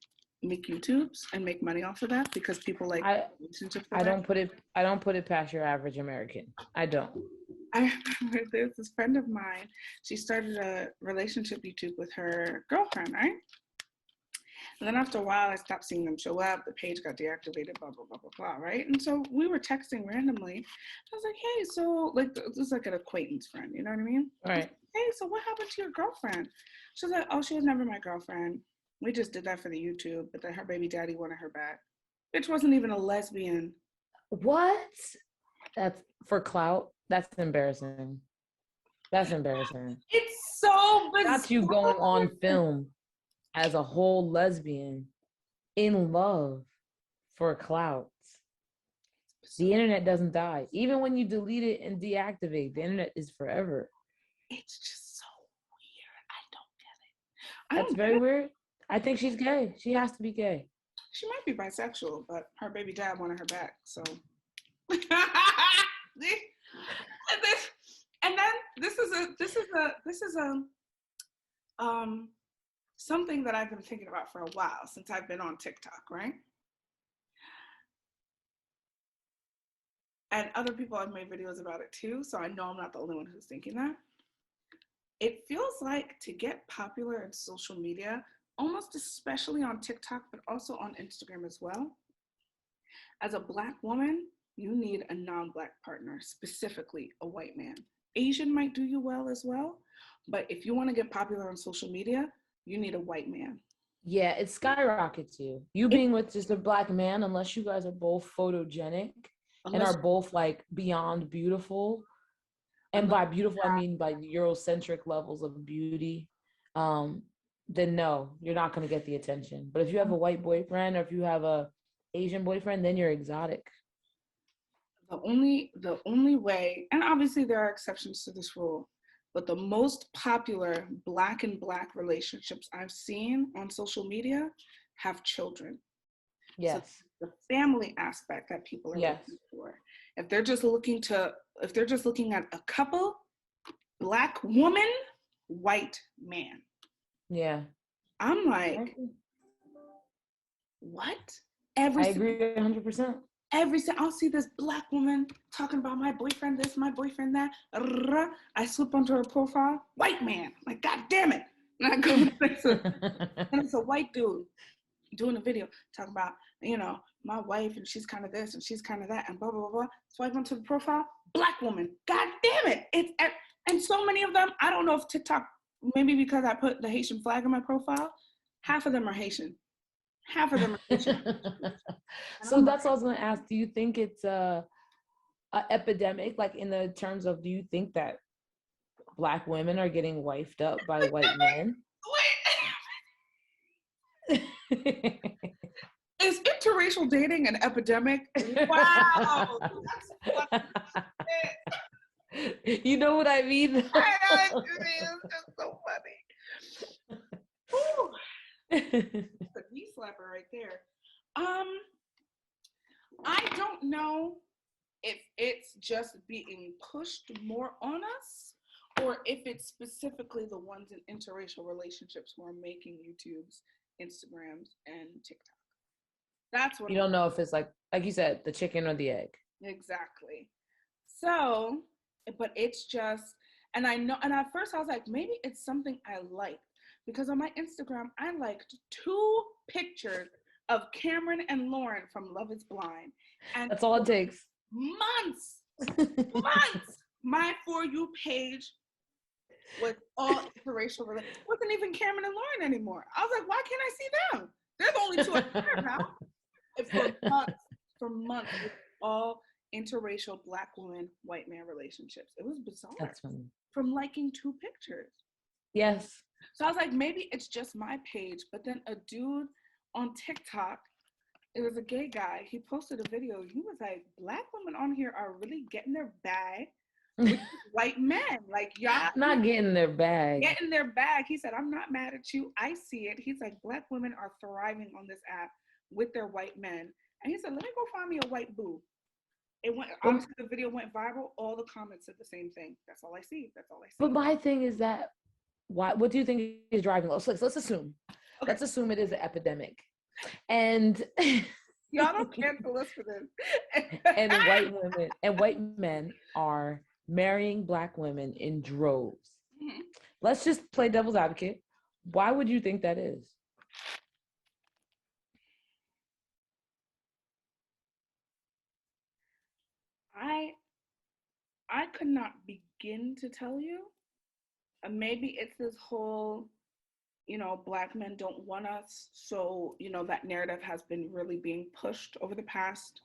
make YouTubes and make money off of that because people like I relationships for I that. don't put it past your average American. I don't. I remember there's this friend of mine. She started a relationship YouTube with her girlfriend, right? And then after a while, I stopped seeing them show up. The page got deactivated, blah, blah, blah, blah, blah, right? And so we were texting randomly. I was like, hey, so, like, this is like an acquaintance friend, you know what I mean? All right. Hey, so what happened to your girlfriend? She was like, oh, she was never my girlfriend. We just did that for the YouTube, but then her baby daddy wanted her back. Bitch wasn't even a lesbian. What? That's for clout. That's embarrassing. That's embarrassing. It's so bizarre. Not you going on film as a whole lesbian in love for clout. The internet doesn't die. Even when you delete it and deactivate, the internet is forever. It's just so weird. I don't get it. That's very weird. I think she's gay. She has to be gay. She might be bisexual, but her baby dad wanted her back, so. and then this is something that I've been thinking about for a while since I've been on TikTok, right? And other people have made videos about it too, so I know I'm not the only one who's thinking that. It feels like to get popular in social media, almost especially on TikTok, but also on Instagram as well, as a Black woman, you need a non-Black partner, specifically a white man. Asian might do you well as well, but if you want to get popular on social media, you need a white man. Yeah, it skyrockets you. You being with just a Black man, unless you guys are both photogenic and are both like beyond beautiful. And by beautiful, I mean by Eurocentric levels of beauty. Then no, you're not going to get the attention. But if you have a white boyfriend or if you have a Asian boyfriend, then you're exotic. The only way, and obviously there are exceptions to this rule, but the most popular Black and Black relationships I've seen on social media have children. Yes. So the family aspect that people are looking for. If they're just looking at a couple, Black woman, white man. Yeah. I'm like, what? I agree 100%. I'll see this Black woman talking about my boyfriend this, my boyfriend that. I slip onto her profile, white man. Like, God damn it. And I go, and it's a white dude doing a video talking about, you know, my wife and she's kind of this and she's kind of that and blah, blah, blah, blah. Swipe onto the profile, Black woman. God damn it. And so many of them, I don't know if TikTok, maybe because I put the Haitian flag in my profile, half of them are Haitian. Half of them are Haitian. So that's what I was going to ask. Do you think it's a epidemic, like in the terms of, do you think that Black women are getting wifed up by white men? Is interracial dating an epidemic? Wow. You know what I mean? I know, it's just so funny. It's a knee slapper right there. I don't know if it's just being pushed more on us or if it's specifically the ones in interracial relationships who are making YouTubes, Instagrams, and TikTok. That's what you don't know if it's like you said, the chicken or the egg. Exactly. So, but it's just, and I know, and at first I was like, maybe it's something I like. Because on my Instagram, I liked 2 pictures of Cameron and Lauren from Love is Blind. And that's all it takes. Months, my For You page was all interracial related. It wasn't even Cameron and Lauren anymore. I was like, why can't I see them? There's only 2 up there now. For months, it was all interracial Black woman, white man relationships. It was bizarre. That's funny. From liking 2 pictures. Yes. So I was like, maybe it's just my page. But then a dude on TikTok, it was a gay guy, he posted a video. He was like, Black women on here are really getting their bag with white men. Like, y'all not getting their bag. Getting their bag. He said, I'm not mad at you. I see it. He's like, Black women are thriving on this app with their white men. And he said, let me go find me a white boo. It went, But, obviously the video went viral. All the comments said the same thing. That's all I see. That's all I but see. my thing is that what do you think is driving those? Let's assume. Okay. Let's assume it is an epidemic. And Y'all don't cancel us for this. and white men are marrying black women in droves. Mhm. Let's just play devil's advocate. Why would you think that is? I could not begin to tell you. Maybe it's this whole, black men don't want us. So, that narrative has been really being pushed over the past,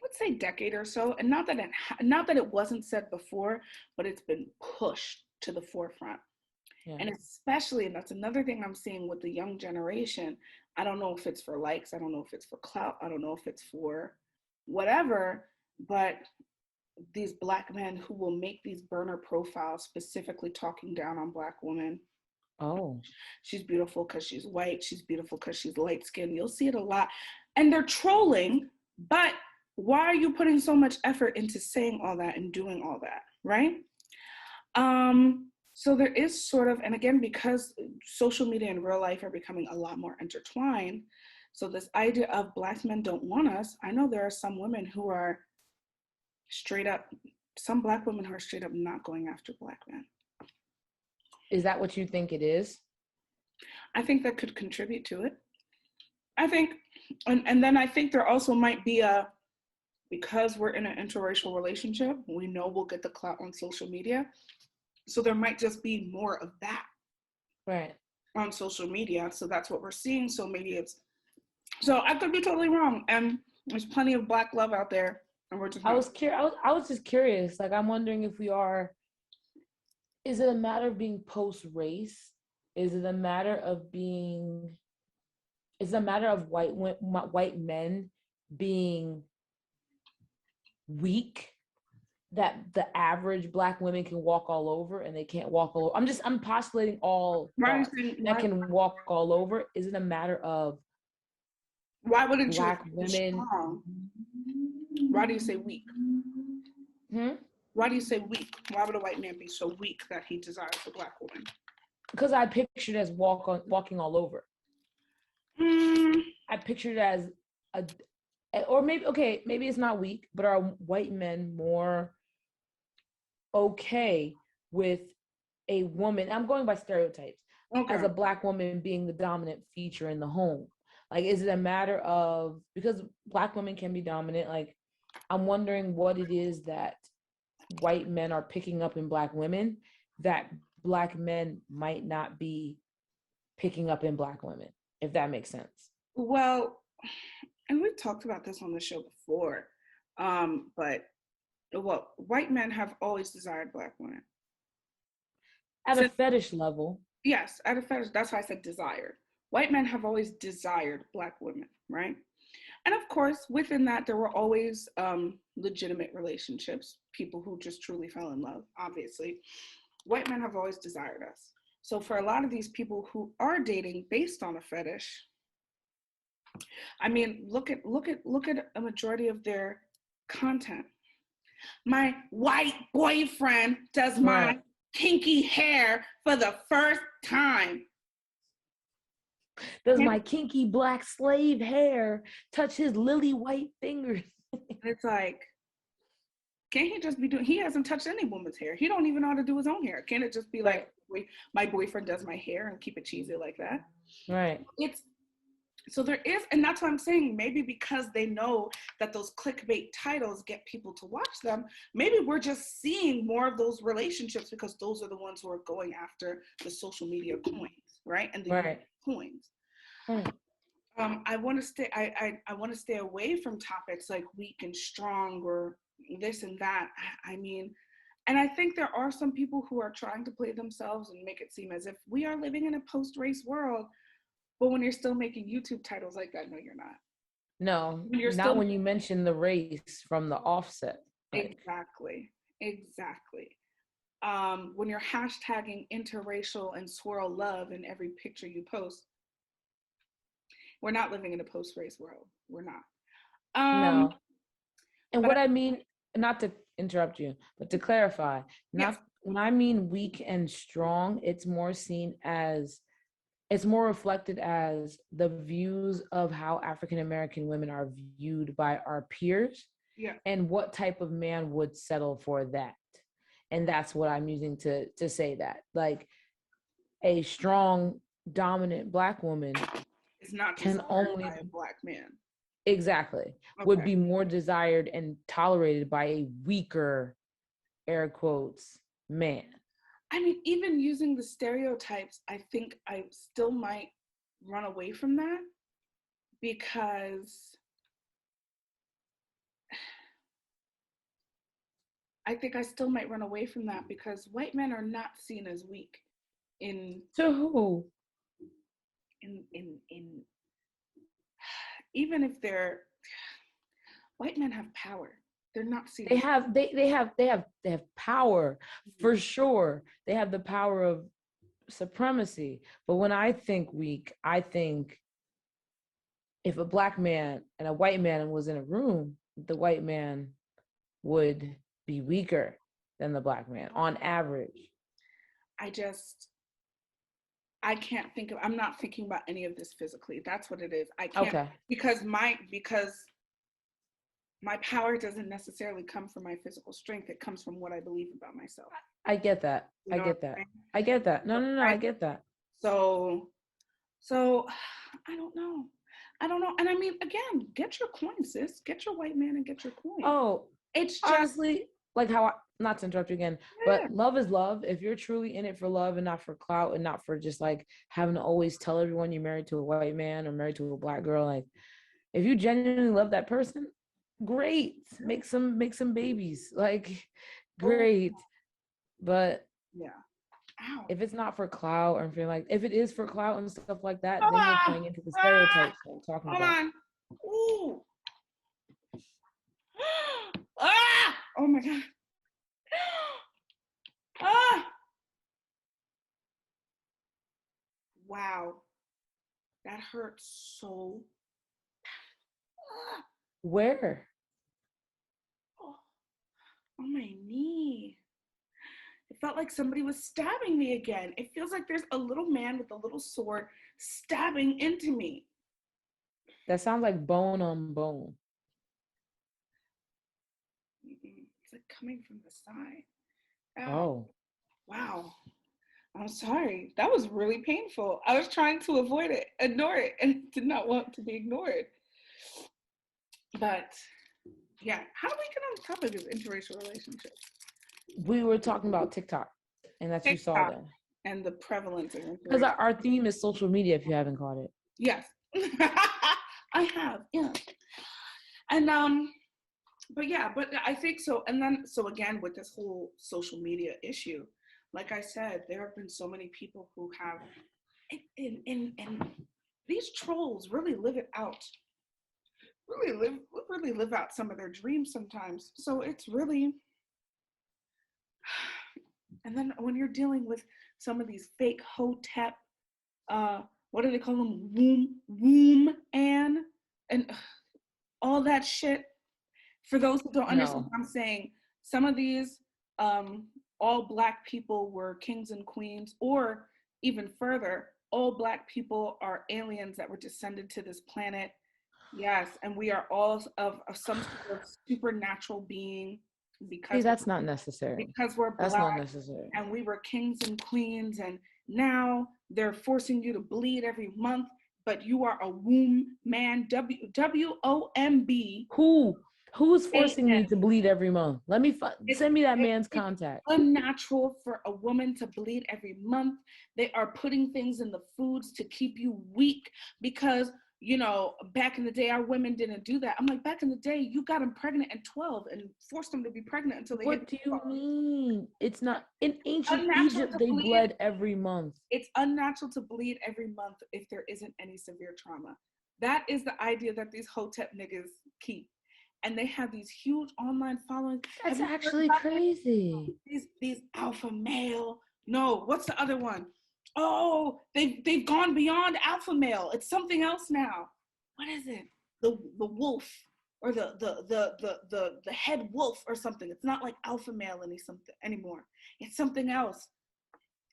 let's say, decade or so. And not that it wasn't said before, but it's been pushed to the forefront. Yeah. And especially, and that's another thing I'm seeing with the young generation. I don't know if it's for likes. I don't know if it's for clout. I don't know if it's for whatever, but these black men who will make these burner profiles specifically talking down on black women. Oh. She's beautiful because she's white. She's beautiful because she's light skinned. You'll see it a lot. And they're trolling, but why are you putting so much effort into saying all that and doing all that, right? So there is sort of, and again, because social media and real life are becoming a lot more intertwined, so this idea of black men don't want us, I know there are some women who are straight up, some black women who are straight up not going after black men. Is that what you think it is? I think that could contribute to it. I think, and then I think there also might be because we're in an interracial relationship, we know we'll get the clout on social media. So there might just be more of that. Right. On social media. So that's what we're seeing. So so I could be totally wrong. And there's plenty of black love out there. And we're just I was just curious. Like, I'm wondering if is it a matter of being post-race? Is it a matter of white men being weak, that the average black women can walk all over and they can't walk all over? I'm postulating all thoughts that can walk all over. Is it a matter of why wouldn't black you women? Strong? Why do you say weak? Why do you say weak? Why would a white man be so weak that he desires a black woman? Because I pictured it as walking all over. I pictured it as or maybe it's not weak, but are white men more okay with a woman? I'm going by stereotypes. Okay. As a black woman being the dominant feature in the home. Like, is it a matter of, because black women can be dominant, like, I'm wondering what it is that white men are picking up in black women that black men might not be picking up in black women, if that makes sense. Well, and we've talked about this on the show before, but white men have always desired black women. At a fetish level. Yes, at a fetish. That's why I said desired. White men have always desired black women, right? And of course, within that, there were always legitimate relationships, people who just truly fell in love, obviously. White men have always desired us. So for a lot of these people who are dating based on a fetish, I mean, look at a majority of their content. My white boyfriend does my kinky hair for the first time. Does my kinky black slave hair touch his lily white fingers? It's like, can't he just be doing, he hasn't touched any woman's hair. He don't even know how to do his own hair. Can't it just be like, my boyfriend does my hair and keep it cheesy like that? Right. So there is, and that's what I'm saying, maybe because they know that those clickbait titles get people to watch them, maybe we're just seeing more of those relationships because those are the ones who are going after the social media coins, right? And the coins. Right. I want to stay away from topics like weak and strong or this and that. I mean, and I think there are some people who are trying to play themselves and make it seem as if we are living in a post-race world. But when you're still making YouTube titles like that, no, you're not. No, not when you mention the race from the offset. Exactly. When you're hashtagging interracial and swirl love in every picture you post, We're not living in a post-race world. We're not. Um, No. And but what I mean, not to interrupt you, but to clarify, yes, not when I mean weak and strong, it's more seen as, it's more reflected as the views of how African American women are viewed by our peers yeah, and what type of man would settle for that. And that's what I'm using to say that. Like a strong, dominant black woman it's not can desired only, by a black man. exactly, would Okay. be more desired and tolerated by a weaker, air quotes, man. I mean, even using the stereotypes, I think I still might run away from that because I think I still might run away from that because white men are not seen as weak in To who? in even if they're white men have power. They're not seen They as have they have power for sure. They have the power of supremacy. But when I think weak, I think if a black man and a white man was in a room, the white man would be weaker than the black man on average. I just I can't think of I'm not thinking about any of this physically. That's what it is. I can't Okay. because my power doesn't necessarily come from my physical strength. It comes from what I believe about myself. I get that. You I know what get that. I'm I get that. No, saying? no, no. I get that. So so I don't know. I don't know. And I mean, again, get your coin, sis. Get your white man and get your coin. Oh, It's just honestly, like how I, not to interrupt you again, yeah. but love is love. If you're truly in it for love and not for clout and not for just like having to always tell everyone you're married to a white man or married to a black girl, like if you genuinely love that person, great. Make some babies. Like Oh great. But yeah. Ow. if it's not for clout or anything like if it is for clout and stuff like that, then you're Ah, playing into the ah, stereotypes that I'm talking hold about. on. Ooh. Ah! Oh my god. Ah! Wow. That hurts so. Ah! Where? Oh, on my knee. It felt like somebody was stabbing me again. It feels like there's a little man with a little sword stabbing into me. That sounds like bone on bone. It's like coming from the side. Ow. Oh. Wow. I'm sorry. That was really painful. I was trying to avoid it, ignore it, and did not want to be ignored. But yeah, how do we get on the topic of interracial relationships? We were talking about TikTok and that you saw TikTok that. and the prevalence of Because interracial. our theme is social media, if you haven't caught it. Yes, I have. Yeah, and but yeah, but I think so. And then so again with this whole social media issue, like I said, there have been so many people who have, and these trolls really live it out. Really live out some of their dreams sometimes. So it's really, and then when you're dealing with some of these fake hotep, what do they call them, womb and all that shit. For those who don't understand No. what I'm saying, some of these all black people were kings and queens, or even further, all black people are aliens that were descended to this planet. Yes, and we are all of some sort of supernatural being See, because that's not necessary. we're That's not black necessary. and we were kings and queens, and now they're forcing you to bleed every month, but you are a womb man, WOMB. Who's forcing me And to bleed every month? Let me send me that man's it's contact. unnatural for a woman to bleed every month. They are putting things in the foods to keep you weak because, you know, back in the day, our women didn't do that. I'm like, back in the day, you got them pregnant at 12 and forced them to be pregnant until they hit What do you 12. mean? It's not in ancient Unnatural Egypt, to they bleed. bled every month. It's unnatural to bleed every month if there isn't any severe trauma. That is the idea that these hotep niggas keep. And they have these huge online followings. That's Have you heard actually about crazy. these alpha male? No, what's the other one? Oh, they've gone beyond alpha male. It's something else now. What is it? The wolf or the head wolf or something. It's not like alpha male anymore. It's something else.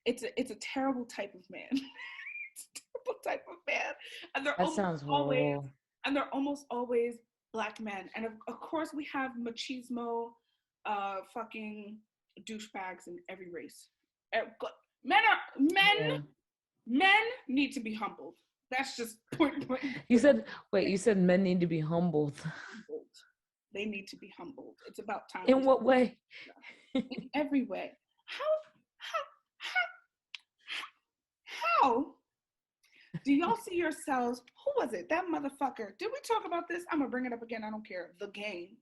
It's a terrible type of man. It's a terrible type of man, and That sounds horrible. they're almost always black men. And of course, we have machismo, fucking douchebags in every race. Men are men. Yeah. Men need to be humbled. That's just point blank. You said men need to be humbled. They need to be humbled. It's about time. In what way? In every way. How do y'all see yourselves? Who was it? That motherfucker. Did we talk about this? I'm gonna bring it up again. I don't care. The Game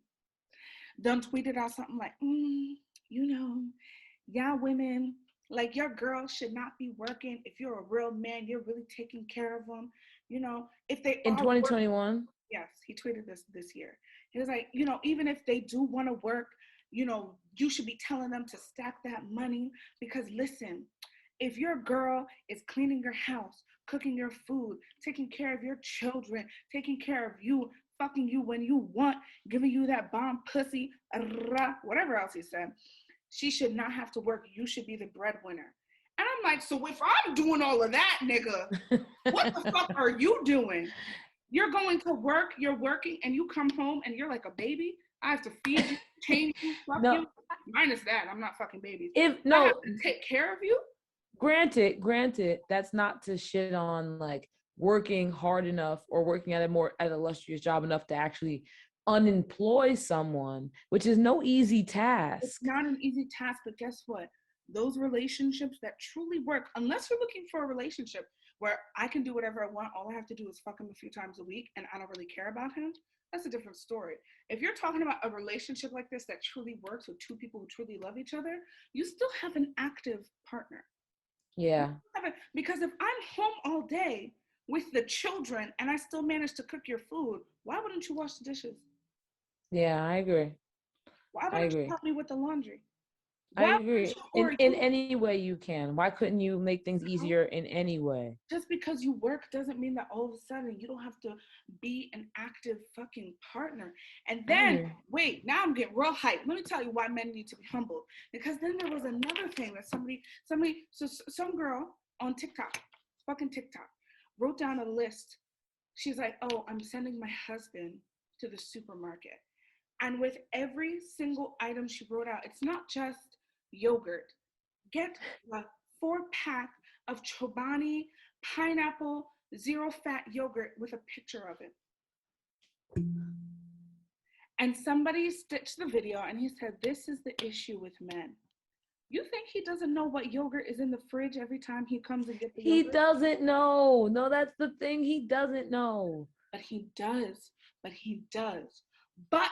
done tweeted out something like, y'all women, like your girl should not be working. If you're a real man, you're really taking care of them. If they in 2021. Yes, he tweeted this year. He was like, even if they do want to work, you should be telling them to stack that money, because listen, if your girl is cleaning your house, cooking your food, taking care of your children, taking care of you, fucking you when you want, giving you that bomb pussy, whatever else he said, she should not have to work. You should be the breadwinner. And I'm like, so if I'm doing all of that, nigga, what the fuck are you doing? You're going to work, you're working, and you come home and you're like a baby. I have to feed you, change you, fuck you. Minus that, I'm not fucking babies. I have to take care of you. Granted, that's not to shit on like working hard enough or working at an illustrious job enough to actually unemploy someone, which is no easy task. It's not an easy task, but guess what? Those relationships that truly work, unless you're looking for a relationship where I can do whatever I want, all I have to do is fuck him a few times a week and I don't really care about him, that's a different story. If you're talking about a relationship like this that truly works with two people who truly love each other, you still have an active partner. Yeah. Because if I'm home all day with the children and I still manage to cook your food, why wouldn't you wash the dishes? Yeah, I agree. Why wouldn't you help me with the laundry? I agree. In any way you can. Why couldn't you make things easier in any way? Just because you work doesn't mean that all of a sudden you don't have to be an active fucking partner. And then, wait, now I'm getting real hyped. Let me tell you why men need to be humbled. Because then there was another thing that some girl on TikTok, fucking TikTok, wrote down a list. She's like, oh, I'm sending my husband to the supermarket. And with every single item she wrote out, it's not just yogurt. Get a 4-pack of Chobani pineapple 0-fat yogurt with a picture of it. And somebody stitched the video and he said, this is the issue with men. You think he doesn't know what yogurt is in the fridge every time he comes and gets the yogurt? He doesn't know. No, that's the thing. He doesn't know. But he does. But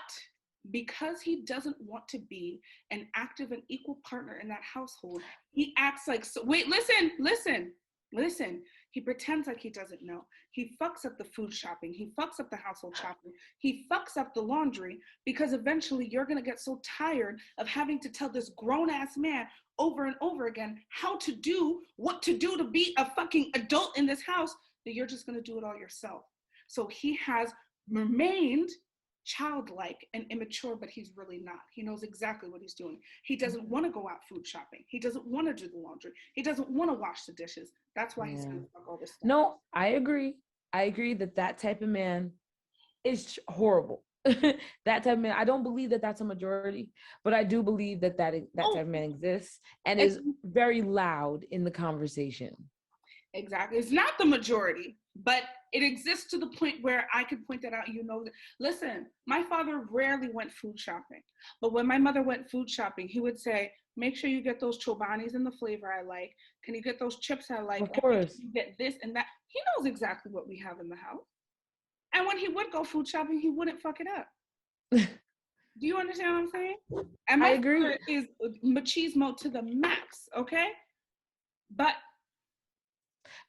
because he doesn't want to be an active and equal partner in that household, he acts like, wait, listen. He pretends like he doesn't know. He fucks up the food shopping. He fucks up the household shopping. He fucks up the laundry, because eventually you're going to get so tired of having to tell this grown-ass man over and over again what to do to be a fucking adult in this house, that you're just going to do it all yourself. So he has remained childlike and immature, but he's really not. He knows exactly what he's doing. He doesn't want to go out food shopping. He doesn't want to do the laundry. He doesn't want to wash the dishes. That's why he's going to fuck all this stuff. No, I agree that type of man is horrible. That type of man, I don't believe that that's a majority, but I do believe that type of man exists and is very loud in the conversation. Exactly. It's not the majority, but it exists to the point where I could point that out. Listen, my father rarely went food shopping, but when my mother went food shopping, he would say, make sure you get those Chobanis in the flavor I like. Can you get those chips I like? Of course. You get this and that. He knows exactly what we have in the house. And when he would go food shopping, he wouldn't fuck it up. Do you understand what I'm saying? And my father is machismo to the max, okay? But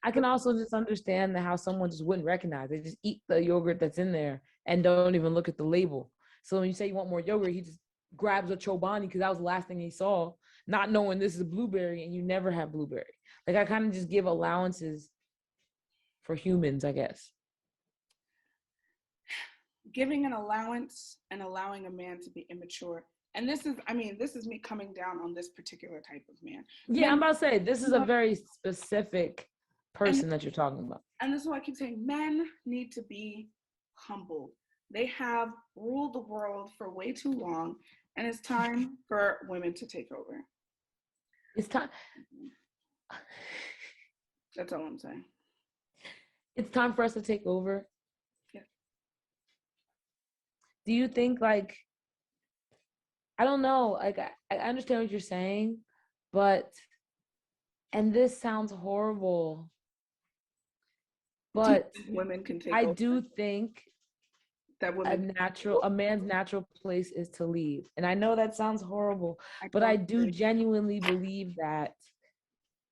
I can also just understand how someone just wouldn't recognize. They just eat the yogurt that's in there and don't even look at the label. So when you say you want more yogurt, he just grabs a Chobani because that was the last thing he saw, not knowing this is blueberry and you never have blueberry. Like I kind of just give allowances for humans, I guess. Giving an allowance and allowing a man to be immature. And this is, I mean, this is me coming down on this particular type of man. Yeah, Men, I'm about to say this is a very specific person and, that you're talking about. and this is why I keep saying men need to be humbled. They have ruled the world for way too long, and it's time for women to take over. It's time. That's all I'm saying. It's time for us to take over. Yeah. Do you think like, I don't know, like I understand what you're saying, but, and this sounds horrible, but Women can take I over. do think That women a man's natural place is to lead. And I know that sounds horrible, but I do agree. genuinely believe that.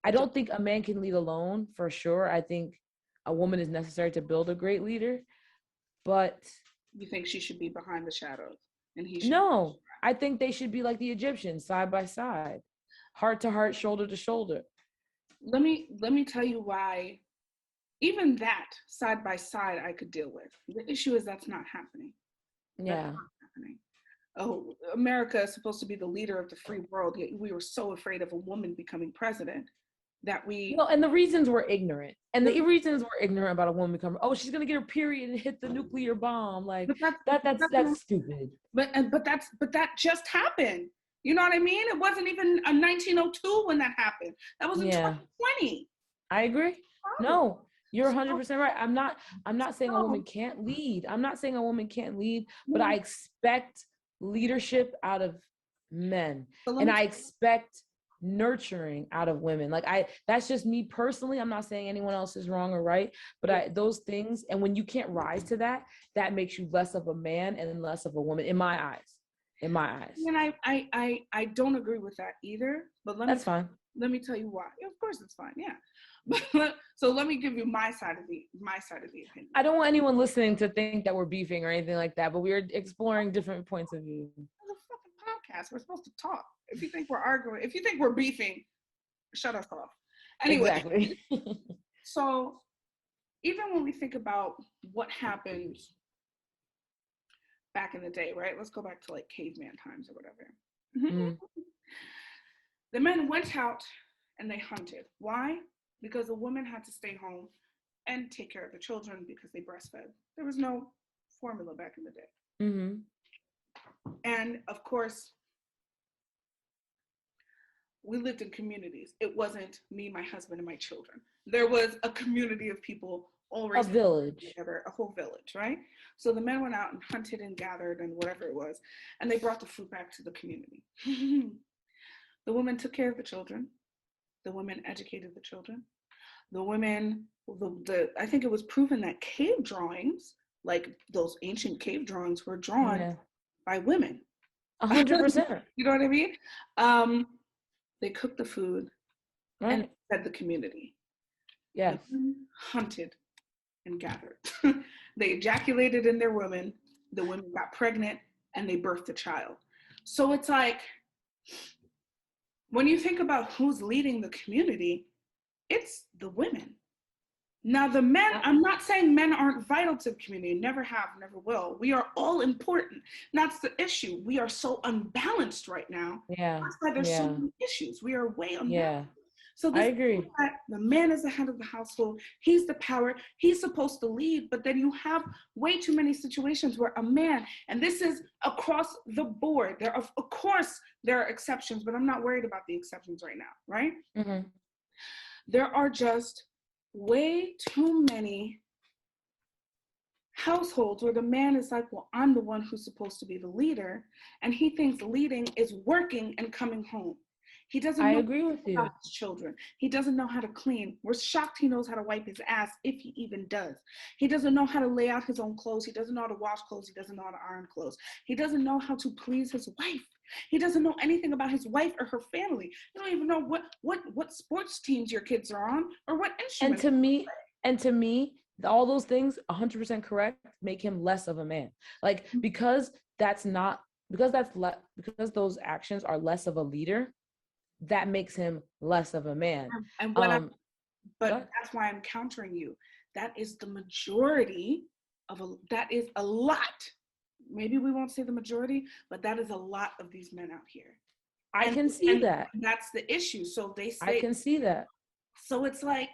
I don't think a man can lead alone for sure. I think a woman is necessary to build a great leader, but You think she should be behind the shadows and he should? no, I think they should be like the Egyptians, side by side, heart to heart, shoulder to shoulder. Let me tell you why. Even that side by side I could deal with. The issue is that's not happening. Yeah. That's not happening. Oh, America is supposed to be the leader of the free world, yet we were so afraid of a woman becoming president that we. No, and the reasons were ignorant. And the reasons were ignorant about a woman becoming, oh, she's gonna get her period and hit the nuclear bomb. Like that's stupid. But that just happened. You know what I mean? It wasn't even a 1902 when that happened. That was in 2020. I agree. No, you're 100% right. I'm not saying a woman can't lead. I'm not saying a woman can't lead, but I expect leadership out of men. And I expect nurturing out of women. Like that's just me personally. I'm not saying anyone else is wrong or right, but those things, and when you can't rise to that, that makes you less of a man and less of a woman in my eyes. And I don't agree with that either, but that's fine. Let me tell you why. Of course it's fine. Yeah. But so let me give you my side of the opinion. I don't want anyone listening to think that we're beefing or anything like that, but we're exploring different points of view. It's a fucking podcast. We're supposed to talk. If you think we're arguing, if you think we're beefing, shut us off. Anyway. Exactly. So even when we think about what happened back in the day, right? Let's go back to like caveman times or whatever. The men went out and they hunted. Why? Because the woman had to stay home and take care of the children because they breastfed. There was no formula back in the day. And of course, we lived in communities. It wasn't me, my husband, and my children. There was a community of people already. A village. Together, a whole village, right? So the men went out and hunted and gathered and whatever it was, and they brought the food back to the community. The women took care of the children. The women educated the children. The women, I think it was proven that cave drawings, like those ancient cave drawings, were drawn by women. 100%. You know what I mean? They cooked the food and fed the community. Yes. Hunted and gathered. They ejaculated in their women. The women got pregnant and they birthed a child. So it's like, when you think about who's leading the community, it's the women. Now the men, I'm not saying men aren't vital to the community, never have, never will. We are all important. That's the issue. We are so unbalanced right now. Yeah. That's why there's so many issues. We are way unbalanced. Yeah. So I agree. The man is the head of the household. He's the power. He's supposed to lead, but then you have way too many situations where a man, and this is across the board. Of course, there are exceptions, but I'm not worried about the exceptions right now, right? There are just way too many households where the man is like, well, I'm the one who's supposed to be the leader, and he thinks leading is working and coming home. He doesn't know agree with you. about his children. He doesn't know how to clean. We're shocked he knows how to wipe his ass, if he even does. He doesn't know how to lay out his own clothes. He doesn't know how to wash clothes. He doesn't know how to iron clothes. He doesn't know how to please his wife. He doesn't know anything about his wife or her family. You don't even know what sports teams your kids are on or what instruments. And to me, all those things, 100% correct, make him less of a man. Like, because those actions are less of a leader, that makes him less of a man. And But that's why I'm countering you. That is the majority that is a lot. Maybe we won't say the majority, but that is a lot of these men out here. I can see that. That's the issue. So they say, I can see that. So it's like,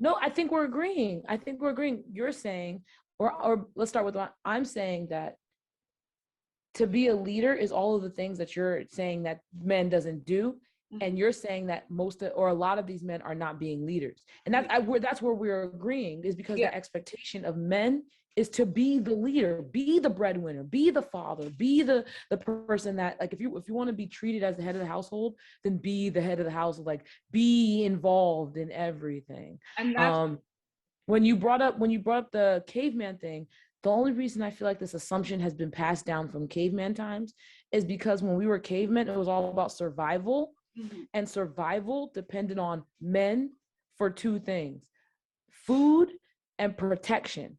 no, I think we're agreeing. You're saying, or let's start with what I'm saying, that to be a leader is all of the things that you're saying that men doesn't do. And you're saying that a lot of these men are not being leaders. And that's where we're agreeing, is because the expectation of men is to be the leader, be the breadwinner, be the father, be the person that, like, if you want to be treated as the head of the household, then be the head of the household, like, be involved in everything. And that's when you brought up the caveman thing, the only reason I feel like this assumption has been passed down from caveman times is because when we were cavemen, it was all about survival. And survival depended on men for two things: food and protection.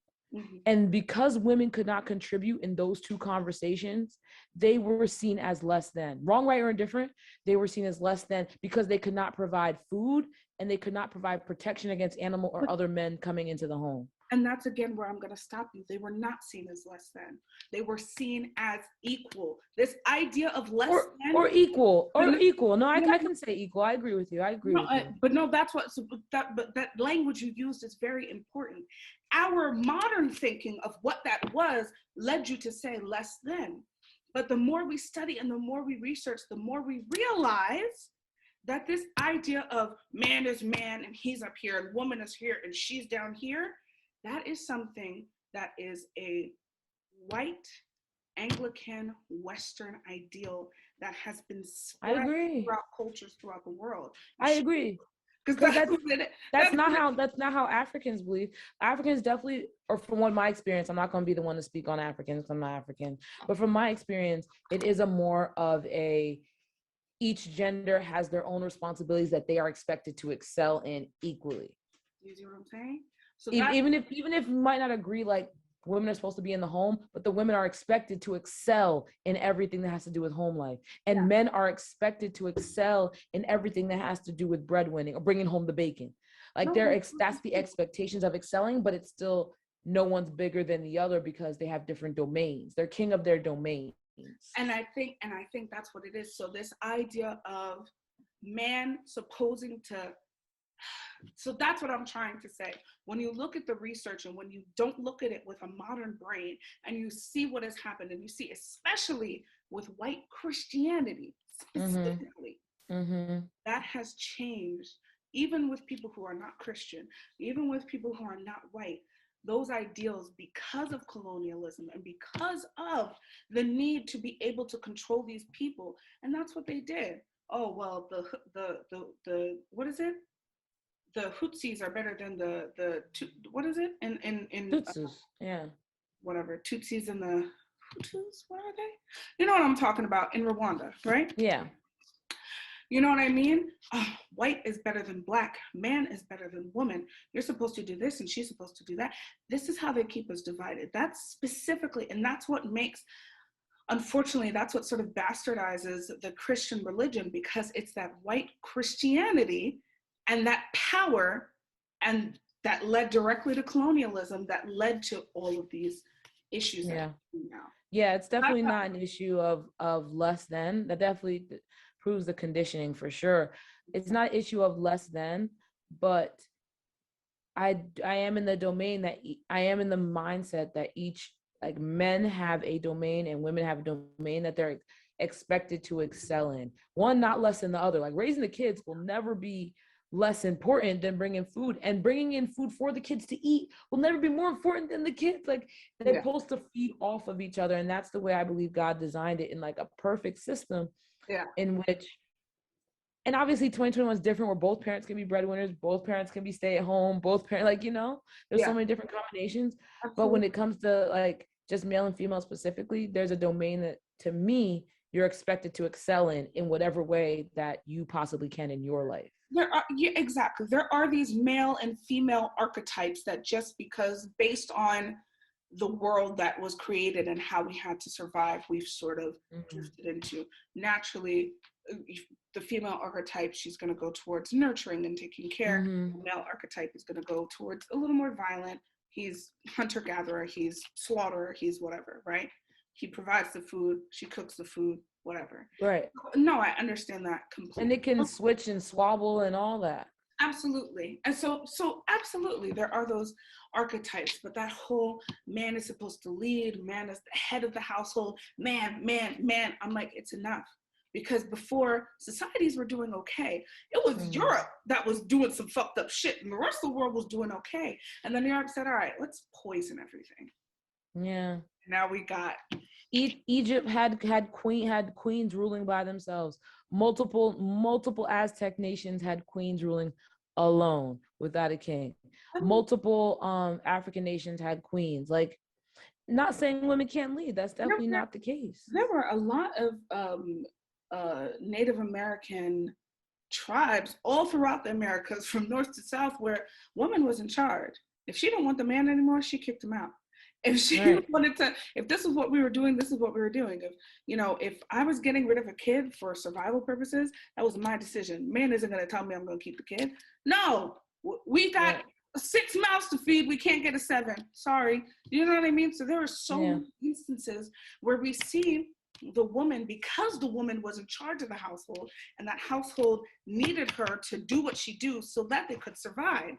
And because women could not contribute in those two conversations, they were seen as less than. Wrong, right, or indifferent, they were seen as less than because they could not provide food and they could not provide protection against animal or other men coming into the home. And that's again where I'm going to stop you. They were not seen as less than. They were seen as equal. This idea of less than or equal. No, I can say equal. I agree with you. But no, that's what. But that language you used is very important. Our modern thinking of what that was led you to say less than. But the more we study and the more we research, the more we realize that this idea of man is man and he's up here and woman is here and she's down here, that is something that is a white Anglican Western ideal that has been spread throughout cultures throughout the world. I agree. Because that's not how Africans believe. Africans definitely, or from my experience, I'm not going to be the one to speak on Africans because I'm not African, but from my experience, it is a more of each gender has their own responsibilities that they are expected to excel in equally. You see what I'm saying? So even if you might not agree, like, women are supposed to be in the home, but the women are expected to excel in everything that has to do with home life. And men are expected to excel in everything that has to do with breadwinning or bringing home the bacon. Like, that's the expectations of excelling, but it's still no one's bigger than the other because they have different domains. They're king of their domains. And I think that's what it is. So this idea of man supposing to, so that's what I'm trying to say. When you look at the research and when you don't look at it with a modern brain and you see what has happened, and you see, especially with white Christianity specifically, that has changed, even with people who are not Christian, even with people who are not white. Those ideals, because of colonialism and because of the need to be able to control these people, and that's what they did. Oh, well, the what is it? The Hutsis are better than the what is it? In Tutsis, whatever, Tutsis and the Hutus, what are they? You know what I'm talking about, in Rwanda, right? Yeah. You know what I mean? Oh, white is better than black. Man is better than woman. You're supposed to do this and she's supposed to do that. This is how they keep us divided. That's specifically, and that's what makes, unfortunately, that's what sort of bastardizes the Christian religion, because it's that white Christianity and that power, and that led directly to colonialism, that led to all of these issues. Now. Yeah, it's definitely not an issue of less than. That definitely proves the conditioning for sure. It's not an issue of less than, but I am in the domain that I am in the mindset that each, like, men have a domain and women have a domain that they're expected to excel in. One not less than the other. Like, raising the kids will never be less important than bringing food, and bringing in food for the kids to eat will never be more important than the kids. Like, they're supposed to feed off of each other, and that's the way I believe God designed it, in like a perfect system. In which, and obviously 2021 is different, where both parents can be breadwinners, both parents can be stay at home, both parents, like, you know, there's so many different combinations. Absolutely. But when it comes to like just male and female specifically, there's a domain that, to me, you're expected to excel in whatever way that you possibly can in your life. There are, exactly. There are these male and female archetypes that, just because based on the world that was created and how we had to survive, we've sort of drifted into. Naturally, the female archetype, she's going to go towards nurturing and taking care. Mhm. The male archetype is going to go towards a little more violent. He's hunter-gatherer, he's slaughterer, he's whatever, right? He provides the food, she cooks the food, whatever. Right. No, I understand that completely. And it can switch and swabble and all that. Absolutely. And so absolutely, there are those archetypes, but that whole man is supposed to lead, man is the head of the household, man. I'm like, it's enough. Because before, societies were doing okay. It was Europe that was doing some fucked up shit, and the rest of the world was doing okay. And then New York said, all right, let's poison everything. Yeah. Now we got Egypt had queens ruling by themselves. Multiple Aztec nations had queens ruling alone without a king. Multiple African nations had queens. Like, not saying women can't lead. That's definitely not the case. There were a lot of Native American tribes all throughout the Americas from north to south where woman was in charge. If she didn't want the man anymore, she kicked him out. If she wanted to, if this is what we were doing, this is what we were doing. If I was getting rid of a kid for survival purposes, that was my decision. Man isn't going to tell me I'm going to keep the kid. No, we got 6 mouths to feed. We can't get a 7. Sorry. You know what I mean? So there are so many instances where we see the woman, because the woman was in charge of the household and that household needed her to do what she do so that they could survive.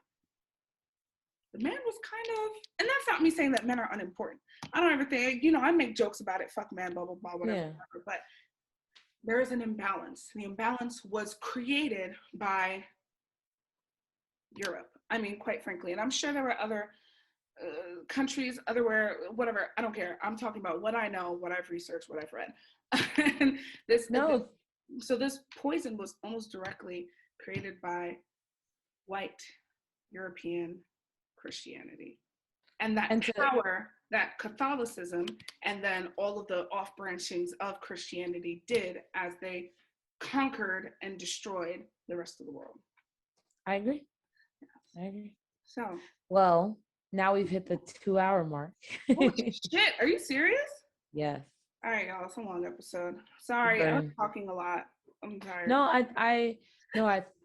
The man was kind of, and that's not me saying that men are unimportant. I don't ever think, I make jokes about it, fuck man, blah, blah, blah, whatever. But there is an imbalance. The imbalance was created by Europe. I mean, quite frankly, and I'm sure there were other countries, otherwhere, whatever, I don't care. I'm talking about what I know, what I've researched, what I've read. And so this poison was almost directly created by white European Christianity. And that power that Catholicism and then all of the off branchings of Christianity did as they conquered and destroyed the rest of the world. I agree. So, well, now we've hit the 2-hour mark. Holy shit, are you serious? Yes. All right, y'all, it's a long episode. Sorry, I was talking a lot. I'm tired. No, I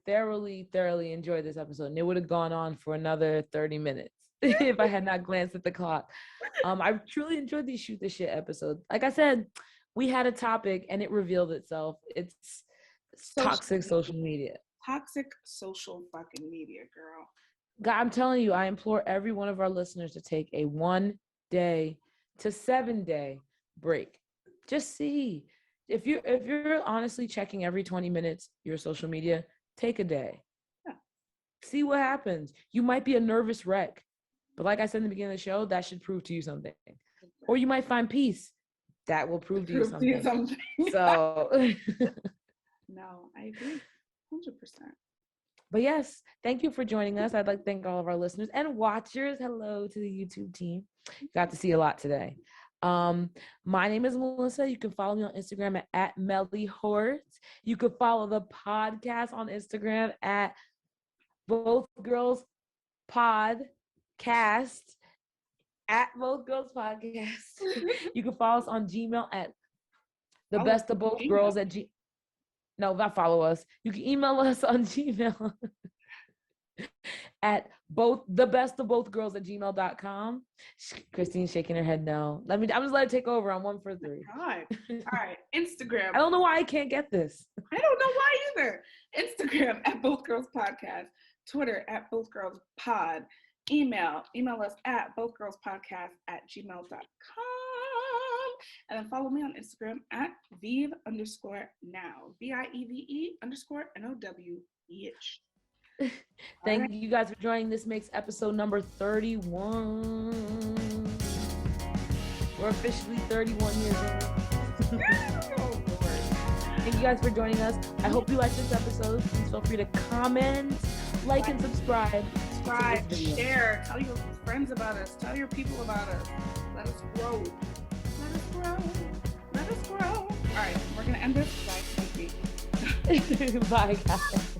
thoroughly enjoyed this episode, and it would have gone on for another 30 minutes if I had not glanced at the clock. I truly enjoyed these shoot the shit episodes. Like I said, we had a topic and it revealed itself. It's toxic social media. Toxic social fucking media, girl. God, I'm telling you, I implore every one of our listeners to take a 1-day to 7-day break. Just see. If you're honestly checking every 20 minutes your social media, take a day. Yeah. See what happens. You might be a nervous wreck, but like I said in the beginning of the show, that should prove to you something. Or you might find peace. That will prove to you something. So no, I agree. 100%. But yes, thank you for joining us. I'd like to thank all of our listeners and watchers. Hello to the YouTube team. Got to see a lot today. My name is Melissa. You can follow me on Instagram at Melly Hort. You can follow the podcast on Instagram at Both Girls Podcast. At Both Girls Podcast. You can follow us on Gmail at the best of both girls at No, not follow us. You can email us on Gmail at thebestofbothgirls@gmail.com. Christine's shaking her head no. I'm just let it take over on 1 for 3. All right. Instagram. I don't know why I can't get this. I don't know why either. Instagram at Both Girls Podcast. Twitter at Both Girls Pod. Email us at bothgirlspodcast@gmail.com. And then follow me on Instagram at Vive_now. VIEVE_NOWEH. Thank you guys for joining. This makes episode number 31. We're officially 31 years old. Oh, Lord. Thank you guys for joining us. I hope you liked this episode. Please feel free to comment, like, and subscribe. Share, tell your friends about us, tell your people about us. Let us grow. All right, we're gonna end this. Bye. Bye, guys.